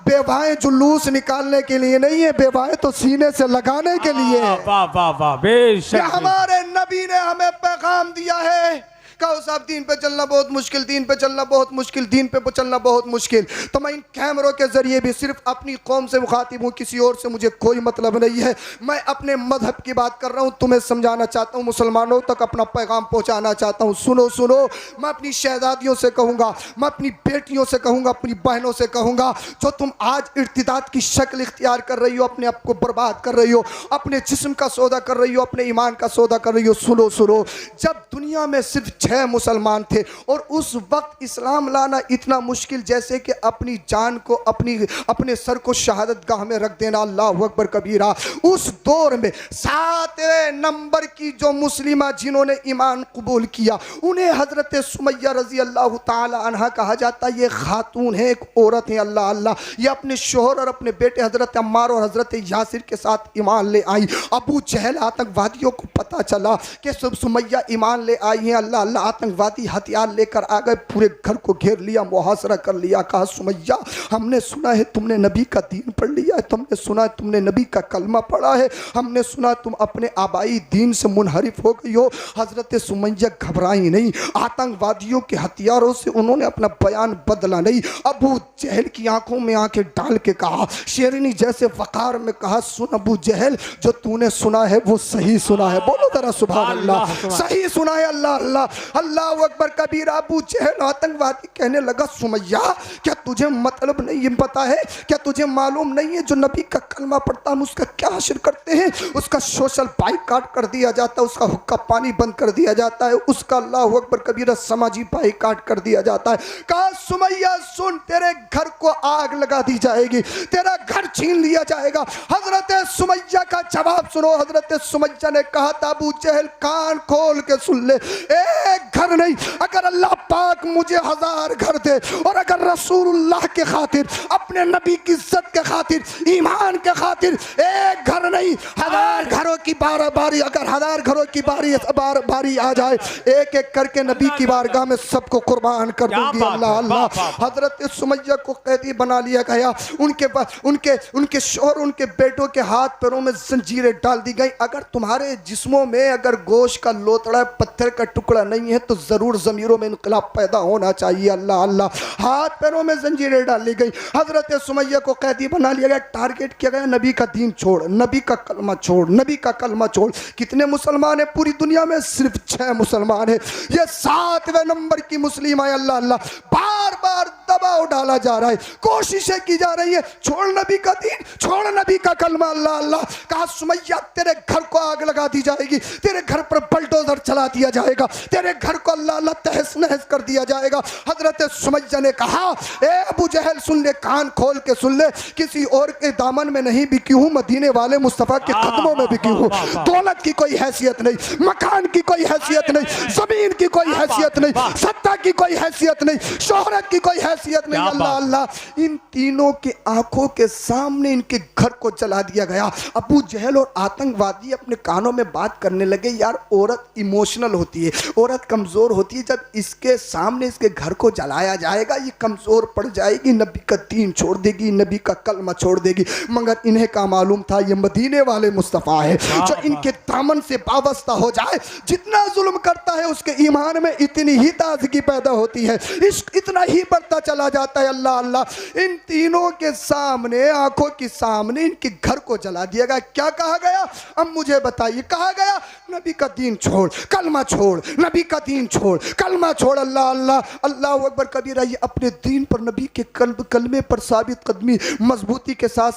बेवाएं जुलूस निकालने के लिए नहीं है, बेवाएं तो सीने से लगाने के लिए। वाह वाह वाह, बेशक हमारे नबी ने हमें पैगाम दिया है। कहो साहब दीन पे चलना बहुत मुश्किल, दीन पे चलना बहुत मुश्किल, दीन पे चलना बहुत मुश्किल। तो मैं इन कैमरों के जरिए भी सिर्फ अपनी कौम से मुखातिब हूँ, किसी और से मुझे कोई मतलब नहीं है। मैं अपने मजहब की बात कर रहा हूँ, तुम्हें समझाना चाहता हूँ, मुसलमानों तक अपना पैगाम पहुँचाना चाहता हूँ। सुनो सुनो, मैं अपनी शहजादियों से कहूँगा, मैं अपनी बेटियों से कहूँगा, अपनी बहनों से कहूँगा, जो तुम आज इर्तिदाद की शक्ल इख्तियार कर रही हो, अपने आप को बर्बाद कर रही हो, अपने जिस्म का सौदा कर रही हो, अपने ईमान का सौदा कर रही हो। सुनो सुनो, जब दुनिया में सिर्फ 6 मुसलमान थे और उस वक्त इस्लाम लाना इतना मुश्किल जैसे कि अपनी जान को, अपने सर को शहादत गाह में रख देना, अल्लाह अकबर कबीरा। उस दौर में 7वें नंबर की जो मुस्लिमा जिन्होंने ईमान कबूल किया, उन्हें हजरत सुमैया रजी अल्लाह ताला अन्हा कहा जाता। ये खातून है, एक औरत है, अल्लाह अल्लाह। ये अपने शोहर और अपने बेटे हजरत अम्मार और हजरत यासिर के साथ ईमान ले आई। अबू जहल आतंकवादियों को पता चला कि सुमैया ईमान ले आई है, अल्लाह अल्लाह। आतंकवादी हथियार लेकर आ गए, पूरे घर को घेर लिया, मुहासरा कर लिया। कहा सुमैया, हमने सुना है तुमने नबी का दीन पढ़ लिया है, तुमने सुना है तुमने नबी का कलमा पढ़ा है, हमने सुना तुम अपने आबाई दीन से मुनहरिफ हो गई हो। हजरत सुमैया घबराई नहीं, आतंकवादियों के हथियारों से उन्होंने अपना बयान बदला नहीं। अबू जहल की आंखों में आंखें डाल के कहा, शेरनी जैसे वकार में कहा, सुन अबू जहल, जो तूने सुना है वो सही सुना है। बोलो जरा सुभान अल्लाह, सही सुना है, अल्लाह अल्लाह अल्लाह अकबर कबीरा। अबू जहल आतंकवादी कहने लगा, सुमैया क्या तुझे मतलब नहीं पता है, क्या तुझे मालूम नहीं है जो नबी का कलमा पढ़ता हम उसका क्या हासिल करते हैं? उसका सोशल बाइकाट कर दिया जाता है, उसका हुक्का पानी बंद कर दिया जाता है, उसका अल्लाह अकबर कबीरा समाजी बाइकाट कर दिया जाता है। कहा सुमैया सुन, तेरे घर को आग लगा दी जाएगी, तेरा घर छीन लिया जाएगा। हजरत सुमैया का जवाब सुनो। हजरत सुमैया ने कहा था, अबू जहल कान खोल के सुन ले, एक घर नहीं, अगर अल्लाह पाक मुझे 1000 घर दे और अगर रसूलुल्लाह के खातिर, अपने नबी की इज्जत के खातिर, ईमान के खातिर, एक घर नहीं 1000 घरों की बारी, अगर 1000 घरों की बारी आ जाए, एक एक करके नबी की बारगाह में सबको कुर्बान कर दूंगी, अल्लाह अल्लाह। हजरत सुमैया को कैदी बना लिया गया, उनके शौहर, उनके बेटों के हाथ पैरों में जंजीरें डाल दी गई। अगर तुम्हारे जिस्मों में अगर गोश्त का लोतड़ा, पत्थर का टुकड़ा नहीं है तो जरूर जमीरों में इनकलाब पैदा होना चाहिए, अल्लाह अल्लाह। हाथ पैरों में जंजीरें डाली गई, हजरत सुमैया को कैदी बना लिया गया, टारगेट किया गया, नबी का दीन छोड़, नबी का कलमा छोड़, नबी का कलमा छोड़। कितने मुसलमान है पूरी दुनिया में? सिर्फ 6 मुसलमान है। ये 7वें नंबर की मुस्लिम है, अल्लाह अल्लाह। बार बार दबाव डाला जा रहा है, कोशिशें की जा रही है, छोड़ नबी का दीन, छोड़ नबी का कलमा। अल्लाह अल्लाह। कहा सुमैया तेरे घर को आग लगा दी जाएगी, तेरे घर पर बुलडोजर चला दिया जाएगा, तेरे घर को अल्लाह अल्लाह तहस नहस कर दिया जाएगा। हजरत सुमैया ने कहा ए अबू जहल सुन ले, कान खोल के सुन ले, किसी और के दामन में नहीं बिकी हूं, मदीने वाले मुस्तफा के कदमों में बिकी हूं। दौलत की कोई हैसियत नहीं, मकान की कोई हैसियत नहीं, जमीन की कोई हैसियत नहीं, सत्ता की कोई हैसियत नहीं, शोहरत की कोई हैसियत नहीं। अल्लाह अल्लाह। इन तीनों के आंखों के सामने इनके घर को जला दिया गया। अबू जहल और आतंकवादी अपने कानों में बात करने लगे, यार औरत इमोशनल होती है, औरत कमजोर होती है, जब इसके सामने इसके घर को जलाया जाएगा ये कमजोर पड़ जाएगी, नबी का दीन छोड़ देगी, नबी का कलमा छोड़ देगी। मगर इन्हें का मालूम था ये मदीने वाले मुस्तफा है, जो इनके दामन से वाबस्ता हो जाए, जितना जुल्म करता है उसके ईमान में इतनी ही ताजगी पैदा होती है, इश्क इतना ही बढ़ता चला जाता है। अल्लाह अल्लाह। इन तीनों के सामने, आंखों के सामने इनके घर को जला दिया गया। क्या कहा गया? अब मुझे बताइए, कहा गया नबी का दीन छोड़, कलमा छोड़, नबी का दीन छोड़, कलमा छोड़। अल्लाह अल्लाह। अल्लाह अकबर कबीरा। ये अपने दीन पर, नबी के कलमे पर साबित कदमी, मजबूती के साथ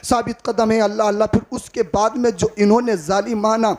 साबित कदम है। अल्लाह अल्लाह। फिर उसके बाद में जो इन्होंने जालिमाना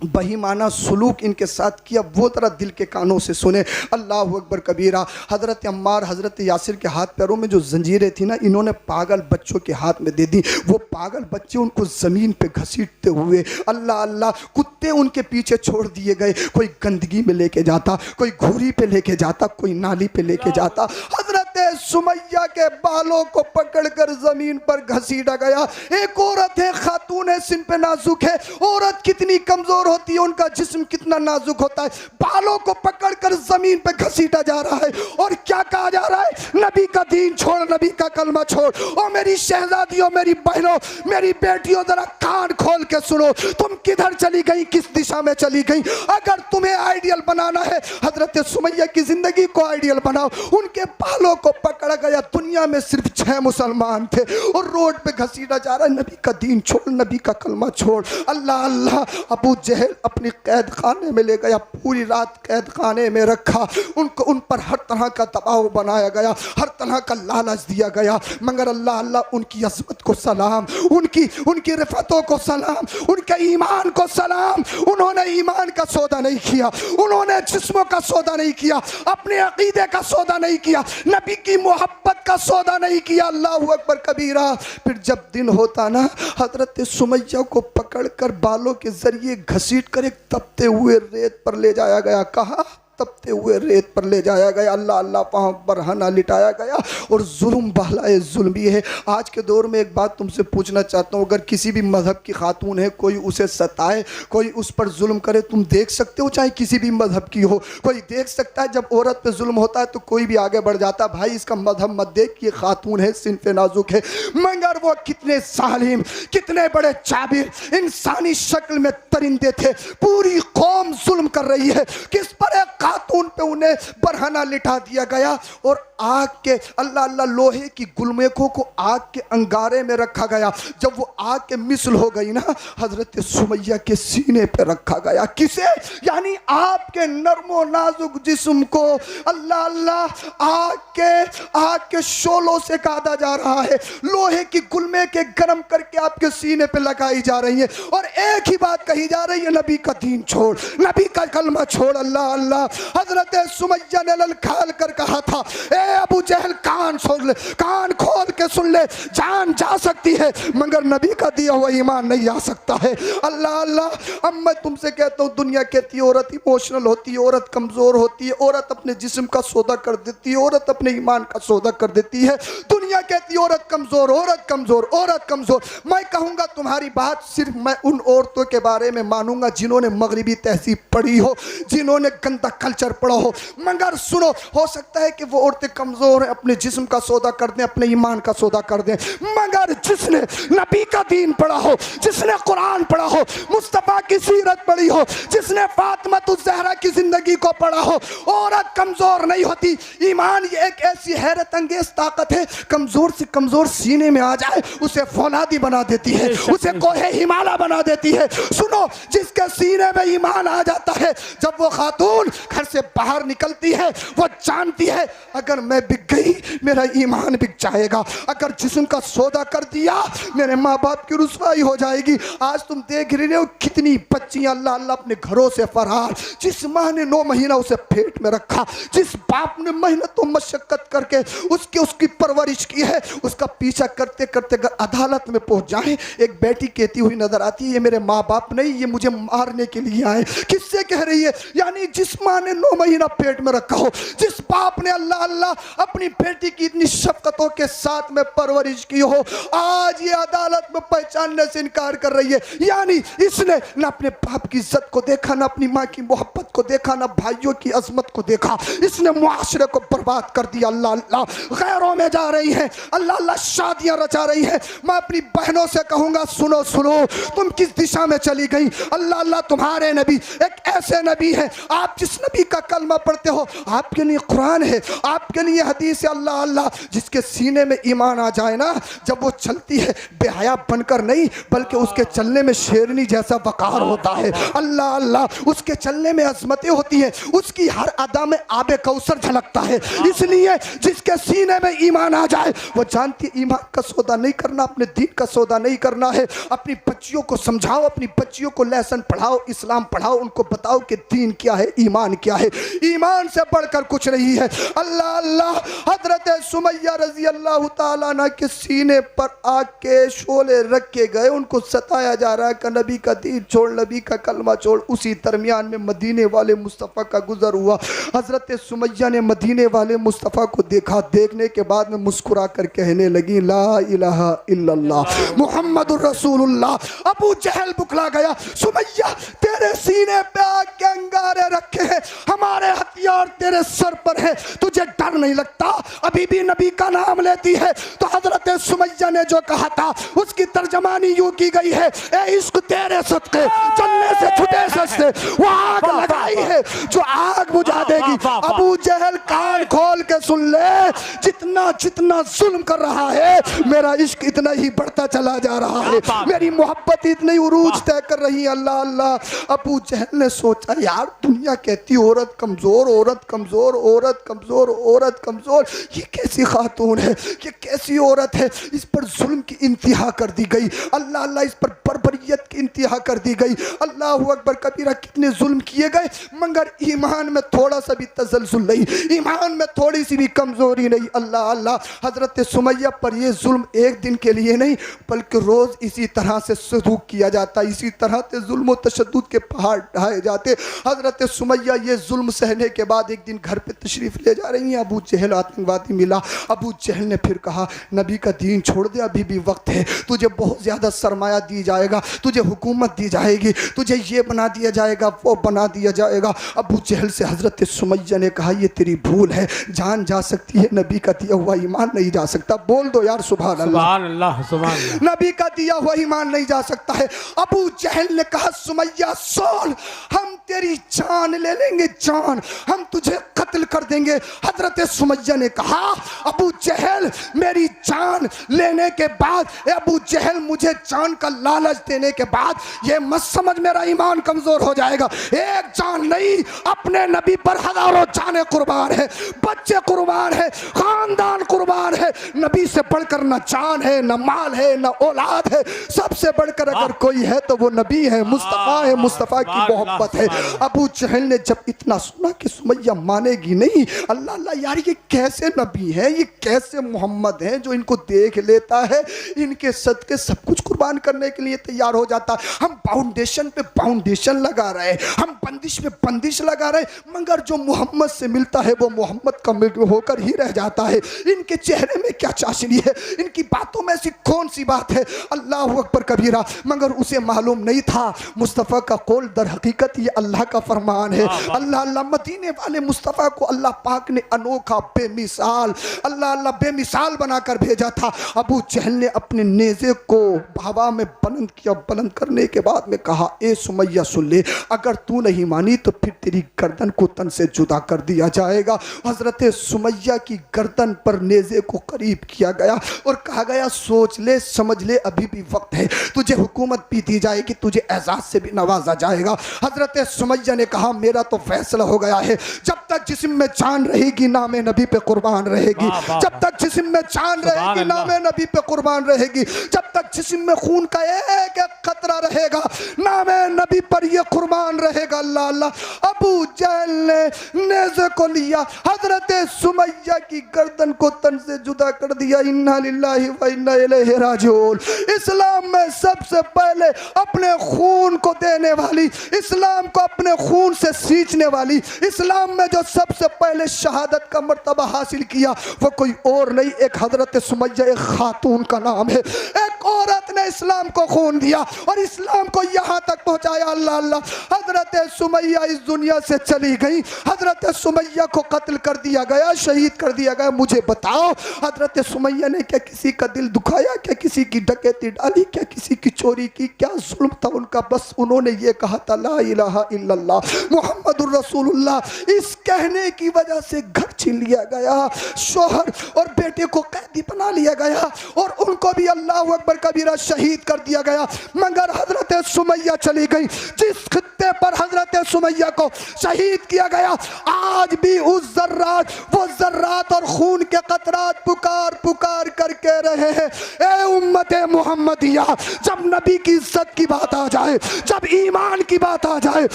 बहीमाना सुलूक इनके साथ किया, वो तरह दिल के कानों से सुने। अल्लाह अकबर कबीरा। हज़रत अम्मार, हज़रत यासिर के हाथ पैरों में जो जंजीरें थी ना, इन्होंने पागल बच्चों के हाथ में दे दी। वो पागल बच्चे उनको ज़मीन पे घसीटते हुए, अल्लाह अल्लाह, कुत्ते उनके पीछे छोड़ दिए गए। कोई गंदगी में लेके जाता, कोई घूरी पे लेके जाता, कोई नाली पे लेके जाता। हज़रत सुमैया के बालों को पकड़कर ज़मीन पर घसीटा गया। एक औरत है, खातून है, सिन पे नाजुक है। औरत कितनी कमज़ोर होती है, उनका जिस्म कितना नाजुक होता है, बालों को पकड़कर जमीन पे घसीटा जा रहा है। और क्या कहा जा रहा है? नबी का दीन छोड़, नबी का कलमा छोड़। और मेरी शहजादियों, मेरी बहनों, मेरी बेटियों, जरा कान खोल के सुनो, तुम किधर चली गई, किस दिशा में चली गई? अगर तुम्हें आइडियल बनाना है, हजरत सुमैया की जिंदगी को आइडियल बनाओ। उनके बालों को पकड़ा गया। दुनिया में सिर्फ 6 मुसलमान थे और रोड पे घसीटा जा रहा है, नबी का दीन छोड़, नबी का कलमा छोड़। अल्लाह अल्लाह। अबू जहल अपनी कैद खाने में ले गया, पूरी रात कैद खाने में रखा। उनको उन पर हर तरह का दबाव बनाया गया, हर तरह का लालच दिया गया। मगर अल्लाह अल्लाह, उनकी अज़मत को सलाम, उनकी रिफतों को सलाम, उनके ईमान को सलाम। उन्होंने ईमान का सौदा नहीं किया, उन्होंने जिस्मों का सौदा नहीं किया, अपने अकीदे का सौदा नहीं किया, नबी की मोहब्बत का सौदा नहीं किया। अल्लाह अकबर कबीरा। फिर जब दिन होता ना, हजरत सुमैया को पकड़कर बालों के जरिए घसीट कर एक तपते हुए रेत पर ले जाया गया। कहा? तपते हुए रेत पर ले जाया गया। अल्लाह अल्लाह। वहाँ बरहना लिटाया गया और जुल्म बहलाए जुल्म भी है। आज के दौर में एक बात तुमसे पूछना चाहता हूँ, अगर किसी भी मज़हब की खातून है, कोई उसे सताए, कोई उस पर जुल्म करे, तुम देख सकते हो? चाहे किसी भी मज़हब की हो, कोई देख सकता है? जब औरत पे जुल्म होता है तो कोई भी आगे बढ़ जाता, भाई इसका मज़हब मत देख, ये खातून है, सिनफ़े नाजुक है। मगर वो कितने जालिम, कितने बड़े चाबिर, इंसानी शक्ल में परिंदे थे। पूरी कौम जुल्म कर रही है, किस पर? एक खातून पे उन्हें बरहना लिटा दिया गया और आग के, अल्लाह अल्लाह, लोहे की गुलमेखों को आग के अंगारे में रखा गया। जब वो आग के मिसल हो गई ना, हजरत सुमैया के सीने पे रखा गया। किसे? यानी आपके नर्मो नाजुक जिस्म को अल्लाह अल्लाह आग के शोलों से काटा जा रहा है, लोहे की गुलमे के गरम करके आपके सीने पे लगाई जा रही है। और एक ही बात कही जा रही है, नबी का दीन छोड़, नबी का कलमा छोड़। अल्लाह अल्लाह। हजरत सुमैया ने ललकार कर कहा था, ए अबू जहल, कान सुन ले, कान खोल के सुन ले, जान जा सकती है मगर नबी का दिया हुआ ईमान नहीं आ सकता है। अल्लाह अल्लाह। अब मैं तुमसे कहता हूँ, दुनिया कहती है औरत इमोशनल होती है, औरत कमजोर होती है, औरत अपने जिस्म का सौदा कर देती है, औरत अपने ईमान का सौदा कर देती है। दुनिया कहती है औरत कमजोर, औरत कमजोर, औरत कमजोर। मैं कहूँगा तुम्हारी बात सिर्फ मैं उन औरतों के बारे में मानूंगा जिन्होंने मगरिबी तहजीब पढ़ी हो, जिन्होंने गंदा कल्चर पढ़ा हो। मगर सुनो, हो सकता है कि वो औरतें कमजोर हैं, अपने जिस्म का सौदा कर दें, अपने ईमान का सौदा कर दें। मगर जिसने नबी का दीन पढ़ा हो, जिसने कुरान पढ़ा हो, मुस्तफा की सीरत पढ़ी हो, जिसने फातिमातुज़ ज़हरा की जिंदगी को पढ़ा हो, औरत कमजोर नहीं होती। ईमान ये एक ऐसी हैरत अंगेज ताकत है, कमजोर से कमजोर सीने में आ जाए उसे फौलादी बना देती है, उसे कोहे हिमालय बना देती है। सुनो, जिसके सीने में ईमान आ जाता है, जब वो खातून घर से बाहर निकलती है, वो जानती है अगर मैं बिक गई मेरा ईमान बिक जाएगा, अगर जिस्म का सौदा कर दिया मेरे माँ बाप की रुसवाई हो जाएगी। आज तुम देख रहे हो कितनी बच्चियां अल्लाह अल्लाह अपने घरों से फरार, जिस माँ ने 9 महीना उसे पेट में रखा, जिस बाप ने मेहनत और मशक्कत करके उसकी परवरिश की है, उसका पीछा करते करते अगर अदालत में पहुंच जाए, एक बेटी कहती हुई नजर आती है ये मेरे माँ बाप नहीं, ये मुझे मारने के लिए आए। किससे कह रही है? यानी जिस माँ ने 9 महीना पेट में रखा हो, जिस बाप ने अल्लाह अल्लाह अपनी बेटी की इतनी शफकतों के साथ में परवरिश की हो, आज ये अदालत में पहचानने से इनकार कर रही है। यानी इसने न अपने बाप की इज्जत को देखा, न अपनी माँ की मोहब्बत को देखा, न भाइयों की अजमत को देखा, इसने मुआशरे को बर्बाद कर दिया। अल्लाह अल्लाह गैरों में जा रही है, अल्लाह अल्लाह शादियां रचा रही है। मैं अपनी बहनों से कहूंगा सुनो सुनो, तुम किस दिशा में चली गई? अल्लाह अल्लाह तुम्हारे नबी एक ऐसे नबी है, आप जिस नबी का कलमा पढ़ते हो आपके लिए कुरान है, आपके लिए हदीस है। अल्लाह अल्लाह जिसके सीने में ईमान आ जाए ना, जब वो चलती है बेहया बनकर नहीं बल्कि उसके चलने में शेरनी जैसा वकार होता है। अल्लाह अल्लाह उसके चलने में अजमतें होती हैं, उसकी हर अदा में आबे कौसर झलकता है। इसलिए जिसके सीने में ईमान आ जाए वो जानती है ईमान का सौदा नहीं करना, अपने दीन का सौदा नहीं करना है। अपनी बच्चियों को समझाओ, अपनी बच्चियों को लेसन पढ़ाओ, इस्लाम पढ़ाओ, उनको बताओ कि दीन क्या है, ईमान क्या है। ईमान से बढ़कर कुछ नहीं है। अल्लाह अल्लाह हजरत सुमैया रजी अल्लाह ताला अन्हा के सीने पर आग के शोले रख के गए, उनको सताया जा रहा है कि नबी का दीन छोड़, नबी का कलमा छोड़। उसी दरमियान में मदीने वाले मुस्तफ़ा का गुजर हुआ। हजरत सुमैया ने मदीने वाले मुस्तफ़ा को देखा, देखने के बाद में मुस्कुरा कर कहने लगी ला इलाहा इल्लल्लाह मुहम्मदुर रसूलुल्लाह। अबू जहल बुखला गया, सुमैया तेरे सीने पे आग के अंगारे रखे हैं, हमारे हथियार तेरे सर पर है, तुझे डर नहीं लगता? अभी भी नबी का नाम लेती है। तो हजरत सुमैया ने जो कहा था उसकी तर्जमानी यूं की गई है, ए इश्क तेरे सदके चलने से छुटे सस्ते, वो आग लगाई है जो आग बुझा देगी। अबू जहल कान खोल के सुन ले, जितना जितना जुल्म कर रहा है मेरा इश्क इतना ही बढ़ता चला जा रहा है, मेरी मोहब्बत इतनी उरूज तय कर रही है। अल्लाह अल्लाह। अबू जहल ने सोचा यार दुनिया कहती औरत कमजोर, औरत कमजोर, औरत कमजोर, औरत कमजोर, ये कैसी खातून है, ये कैसी औरत है? इस पर जुल्म की इंतहा कर दी गई। अल्लाह अल्लाह इस पर बर्बरियत की इंतहा कर दी गई। अल्लाह अकबर कबीरा। कितने जुल्म किए गए मगर ईमान में थोड़ा सा भी तसलसल नहीं, ईमान में थोड़ी सी भी कमजोरी नहीं। अल्लाह अल्लाह हजरत सुमैया पर यह जुल्म एक दिन के लिए नहीं बल्कि रोज इसी तरह से सलूक किया जाता, इसी तरह से जुल्म व तशद्दुद के पहाड़ ढाए जाते। हजरत सुमैया ये जुल्म सहने के बाद एक दिन घर पे तशरीफ ले जा रही हैं, अबू जहल आतंकवादी मिला। अबू जहल ने फिर कहा नबी का दीन छोड़ दे, अभी भी वक्त है, तुझे बहुत ज़्यादा सरमाया दी जाएगा, तुझे हुकूमत दी जाएगी, तुझे ये बना दिया जाएगा, वो बना दिया जाएगा। अबू जहल से हजरत सुमैया ने कहा ये तेरी भूल है, जान जा सकती है, नबी का दिया हुआ ईमान नहीं जा सकता। बोल दो यार सुभान अल्लाह, सुभान अल्लाह। नबी का दिया हुआ ईमान नहीं जा सकता है। अबू जहल ने कहा सुमैया सुन, हम तेरी जान ले लेंगे, जान, हम तुझे कत्ल कर देंगे। हजरत सुमैया ने कहा अबू जहल मेरी जान लेने के बाद, अबू जहल मुझे जान का लालच देने के बाद ये मत समझ मेरा ईमान कमजोर हो जाएगा। एक जान नहीं, अपने नबी पर हजारों जानें कुर्बान है, बच्चे कुर्बान है, खानदान कुर्बान है। नबी से बढ़कर न जान है, न माल है, न औलाद है, सबसे बढ़कर अगर कोई है तो वो नबी है, मुस्तफ़ा है, मुस्तफ़ा की मोहब्बत है। अबू जहल ने जब इतना सुना कि सुमैया मानेगी नहीं, अल्लाह अल्लाह यार ये कैसे नबी है, ये कैसे मोहम्मद है जो इनको देख लेता है, इनके सदके सब कुछ कुर्बान करने के लिए तैयार हो जाता है। हम फाउंडेशन पे फाउंडेशन लगा रहे हैं, हम बंदिश पे बंदिश लगा रहे हैं, मगर जो मोहम्मद से मिलता है वो मोहम्मद का होकर ही रह जाता है। इनके चेहरे में क्या चाशनी है, इनकी बातों में ऐसी कौन सी बात है? अल्लाह अकबर कबीरा। मगर उसे मालूम नहीं था मुस्तफ़ा का कौल दर हकीकत ये अल्लाह का फरमान है। अल्लाह अल्लाह मदीने वाले मुस्तफ़ा को अल्लाह पाक ने अनोखा बेमिसाल, अल्लाह अल्लाह बेमिसाल बनाकर भेजा था। अबू जहल ने अपने नेज़े को हवा में बुलंद किया, बुलंद करने के बाद में कहा ए सुमैया सुन ले, अगर तू नहीं मानी तो फिर तेरी गर्दन को तन से जुदा कर दिया जाएगा। हजरत सुमैया की गर्दन पर नेज़े को करीब किया गया और कहा गया सोच ले, समझ ले, अभी भी वक्त है, तुझे हुकूमत भी दी जाएगी, तुझे एजाज से भी नवाजा जाएगा। हजरत सुमैया ने कहा मेरा तो फैसला हो गया है, जब तक जिस्म में जान रहेगी नाम नबी पे कुर्बान रहेगी, वाह, वाह, जब तक जिस्म में जान रहेगी सुभान नाम नबी पे कुर्बान रहेगी, जब तक जिस्म में खून का एक एक कतरा रहेगा नाम नबी पर ये कुर्बान रहेगा। अल्लाह अल्लाह। अबू जहल ने नेज़े को लिया, हजरत सुमैया की गर्दन को तन से जुदा कर दिया। इन्ना लिल्लाहि व इन्ना इलैहि राजिऊन। इस्लाम में सबसे पहले अपने खून को देने वाली, इस्लाम को अपने खून से सींचने वाली, इस्लाम में जो सबसे पहले शहादत का मर्तबा हासिल किया वो कोई और नहीं, एक हजरत सुमैया, एक खातून का नाम है। एक औरत ने इस्लाम को खून दिया और इस्लाम को यहाँ तक पहुँचाया। अल्लाह अल्लाह। हजरत सुमैया इस दुनिया से चली गई, हजरत सुमैया को कत्ल कर दिया गया, शहीद कर दिया गया। मुझे बताओ हजरत सुमैया ने क्या किसी का दिल दुखाया, क्या किसी की डकैती डाली, क्या किसी की चोरी की, क्या जुल्म था उनका? बस उन्होंने ये कहा था ला इलाहा इल्लल्लाह मुहम्मदुर रसूलुल्लाह। इस कहने की वजह से घर छीन लिया गया, शोहर और बेटे को कैदी बना लिया गया और उनको भी अल्लाह अकबर कबीरा शहीद कर दिया गया। मगर हजरत सुमैया चली गई। जिस खित्ते पर हजरत सुमैया को शहीद किया गया, आज भी उस जर्रात, वो जर्रात और खून के कतरात पुकार पुकार करके रहे हैं, ए उम्मत मुहम्मदिया, जब नबी की इज्जत की बात आ जाए, जब ईमान की बात आ जाए,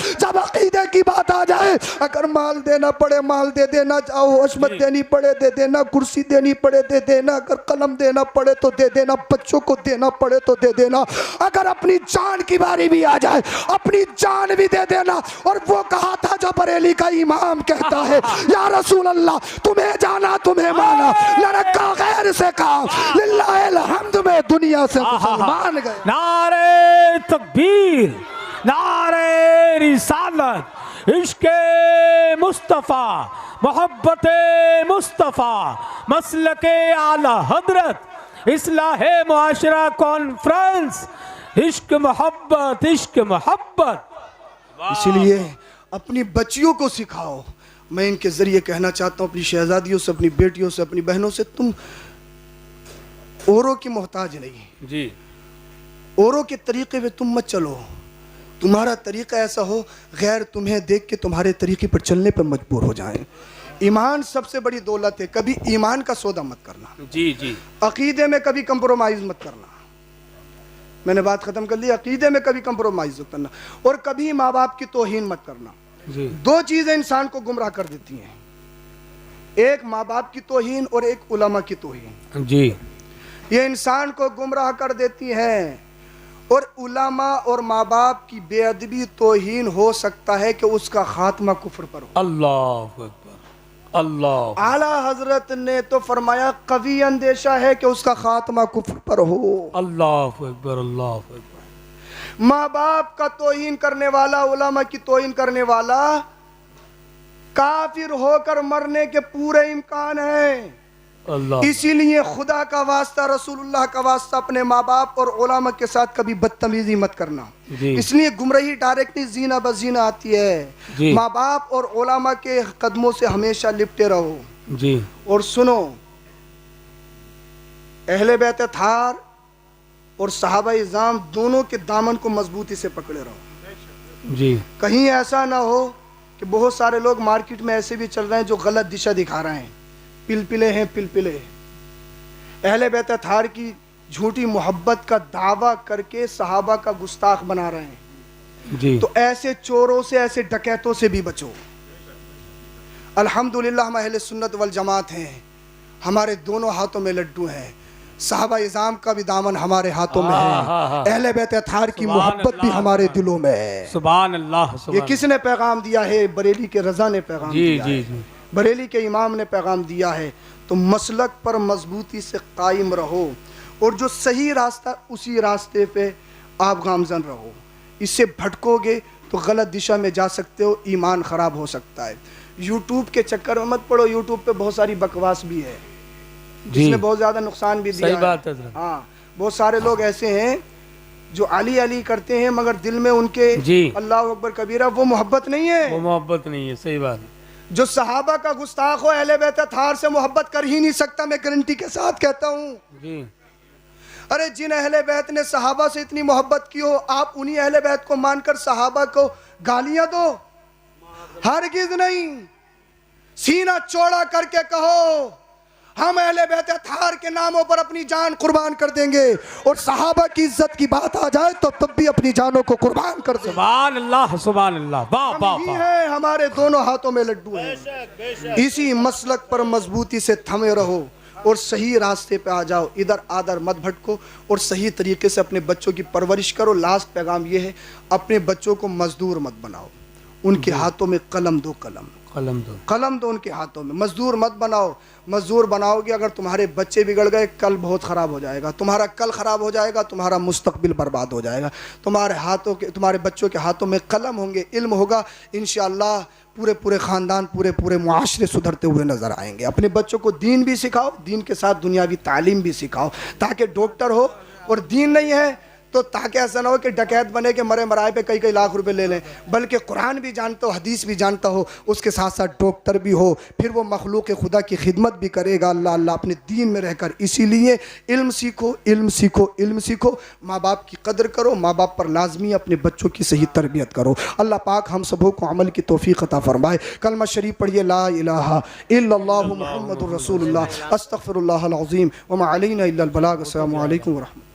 जब अकीदे की बात आ जाए, अगर माल देना पड़े माल दे देना, चाहो हशमत देनी पड़े दे देना, कुर्सी देनी पड़े दे देना, अगर कलम देना पड़े तो दे देना, बच्चों को देना पड़े तो दे देना, अगर अपनी जान की बारी भी आ जाए अपनी जान भी दे देना। और वो कहा था जो बरेली का इमाम कहता है, या रसूल अल्लाह, तुम्हें जाना तुम्हें माना, न रखा गैर से काम, लिल्लाहिल हम्द में दुनिया से मुसलमान गए। नारे तकबीर, नारे रिसालत, इश्के मुस्तफ़ा, मोहब्बत मुस्तफ़ा, मसलके आला हजरत, इस्लाहे मुआशरा कॉन्फ्रेंस, इश्क मोहब्बत, इश्क मोहब्बत। इसलिए अपनी बच्चियों को सिखाओ। मैं इनके जरिए कहना चाहता हूँ अपनी शहजादियों से, अपनी बेटियों से, अपनी बहनों से, तुम औरों की मोहताज नहीं जी, औरों के तरीके पे तुम मत चलो। तुम्हारा तरीका ऐसा हो गैर तुम्हें देख के तुम्हारे तरीके पर चलने पर मजबूर हो जाएं। ईमान सबसे बड़ी दौलत है, कभी ईमान का सौदा मत करना। जी जी, अकीदे में कभी कंप्रोमाइज मत करना। मैंने बात खत्म कर ली। अकीदे में कभी कंप्रोमाइज मत करना और कभी माँ बाप की तौहीन मत करना। जी, दो चीजें इंसान को गुमराह कर देती हैं, एक माँ बाप की तौहीन और एक उलमा की तौहीन। जी, ये इंसान को गुमराह कर देती हैं। और उलमा और माँ बाप की बेअदबी तौहीन हो सकता है कि उसका खात्मा कुफ्र पर हो। अल्लाह अकबर, अल्लाह। आला हजरत ने तो फरमाया कवी अंदेशा है कि उसका खात्मा कुफ्र पर हो। अल्लाह अकबर, अल्लाह अकबर। माँ बाप का तौहीन करने वाला, उलमा की तौहीन करने वाला काफिर होकर मरने के पूरे इम्कान हैं। अल्लाह, इसीलिए खुदा का वास्ता, रसूलुल्लाह का वास्ता, अपने माँ बाप और उलमा के साथ कभी बदतमीजी मत करना। जी। इसलिए गुमराही डायरेक्टली जीना बजीना आती जी। है। माँ बाप और उलमा के कदमों से हमेशा लिपटे रहो। जी, और सुनो, अहले बैत थार और सहाबा इज़ाम दोनों के दामन को मजबूती से पकड़े रहो। जी, कहीं ऐसा ना हो कि बहुत सारे लोग मार्केट में ऐसे भी चल रहे हैं जो गलत दिशा दिखा रहे हैं, पिलपिले हैं पिलपिले। अहले बैत थार की झूठी मोहब्बत का दावा करके सहाबा का गुस्ताख बना रहे हैं। जी, तो ऐसे चोरों से, ऐसे डकैतों से भी बचो। अल्हम्दुलिल्लाह हम अहले सुन्नत वल जमात हैं, हमारे दोनों हाथों में लड्डू हैं। साहबा इज़ाम का भी दामन हमारे हाथों में है। अहले बैत अत्हार की मोहब्बत भी हमारे दिलों में है। सुभान अल्लाह, ये किसने पैगाम दिया है? बरेली के रजा ने पैगाम दिया जी है। जी, बरेली के इमाम ने पैगाम दिया है। तो मसलक पर मजबूती से कायम रहो और जो सही रास्ता उसी रास्ते पे आप गामजन रहो। इससे भटकोगे तो गलत दिशा में जा सकते हो, ईमान ख़राब हो सकता है। यूट्यूब के चक्कर में मत पड़ो। यूट्यूब पे बहुत सारी बकवास भी है जिसने बहुत ज़्यादा नुकसान भी दिया सही बात है। हाँ, बहुत सारे लोग ऐसे हैं जो अली अली करते हैं मगर दिल में उनके अल्लाह अकबर कबीरा वो मोहब्बत नहीं है, वो मोहब्बत नहीं है। सही बात है। जो सहाबा का गुस्ताख हो अहले बैत थार से मोहब्बत कर ही नहीं सकता। मैं गारंटी के साथ कहता हूँ। जी, अरे जिन अहले बैत ने सहाबा से इतनी मोहब्बत की हो, आप उन्हीं अहले बैत को मानकर सहाबा को गालियां दो, हरगिज नहीं। सीना चौड़ा करके कहो हम अहले बैत अत्हार के नामों पर अपनी जान कुर्बान कर देंगे, और सहाबा की इज्जत की बात आ जाए तो तब भी अपनी जानों को कुर्बान कर देंगे। सुभान अल्लाह, सुभान अल्लाह, वाह वाह हम ही वाह। हैं, हमारे दोनों हाथों में लड्डू हैं। इसी मसलक पर मजबूती से थमे रहो और सही रास्ते पे आ जाओ, इधर आदर मत भटको और सही तरीके से अपने बच्चों की परवरिश करो। लास्ट पैगाम ये है, अपने बच्चों को मजदूर मत बनाओ, उनके हाथों में कलम दो, कलम दो उनके हाथों में। मजदूर मत बनाओ, मजदूर बनाओगे अगर तुम्हारे बच्चे बिगड़ गए, कल बहुत ख़राब हो जाएगा, तुम्हारा कल ख़राब हो जाएगा, तुम्हारा मुस्तकबिल बर्बाद हो जाएगा। तुम्हारे बच्चों के हाथों में कलम होंगे, इल्म होगा, इंशाअल्लाह पूरे ख़ानदान पूरे मुआशरे सुधरते हुए नज़र आएंगे। अपने बच्चों को दीन भी सिखाओ, दीन के साथ दुनियावी तालीम भी सिखाओ, ताकि डॉक्टर हो और दीन नहीं है तो ताकि ऐसा ना हो कि डकैत बने के मरे मराए पे कई लाख रुपए ले लें, बल्कि कुरान भी जानता हो, हदीस भी जानता हो, उसके साथ साथ डॉक्टर भी हो, फिर वो मखलूक खुदा की खिदमत भी करेगा अल्लाह अल्लाह अपने दीन में रहकर। इसीलिए इल्म सीखो, इल्म सीखो, इल्म सीखो। माँ बाप की कदर करो, माँ बाप पर लाजमी अपने बच्चों की सही तरबियत करो। अल्लाह पाक हम सबों को अमल की तौफीक अता फरमाए। कलमा शरीफ पढ़िए, ला इलाहा इल्लल्लाहु मुहम्मदुर रसूलुल्लाह, अस्तगफिरुल्लाहल अज़ीम व मा अलैना इल्लल बलाग। अस्सलामु अलैकुम व रहमतुल्लाह।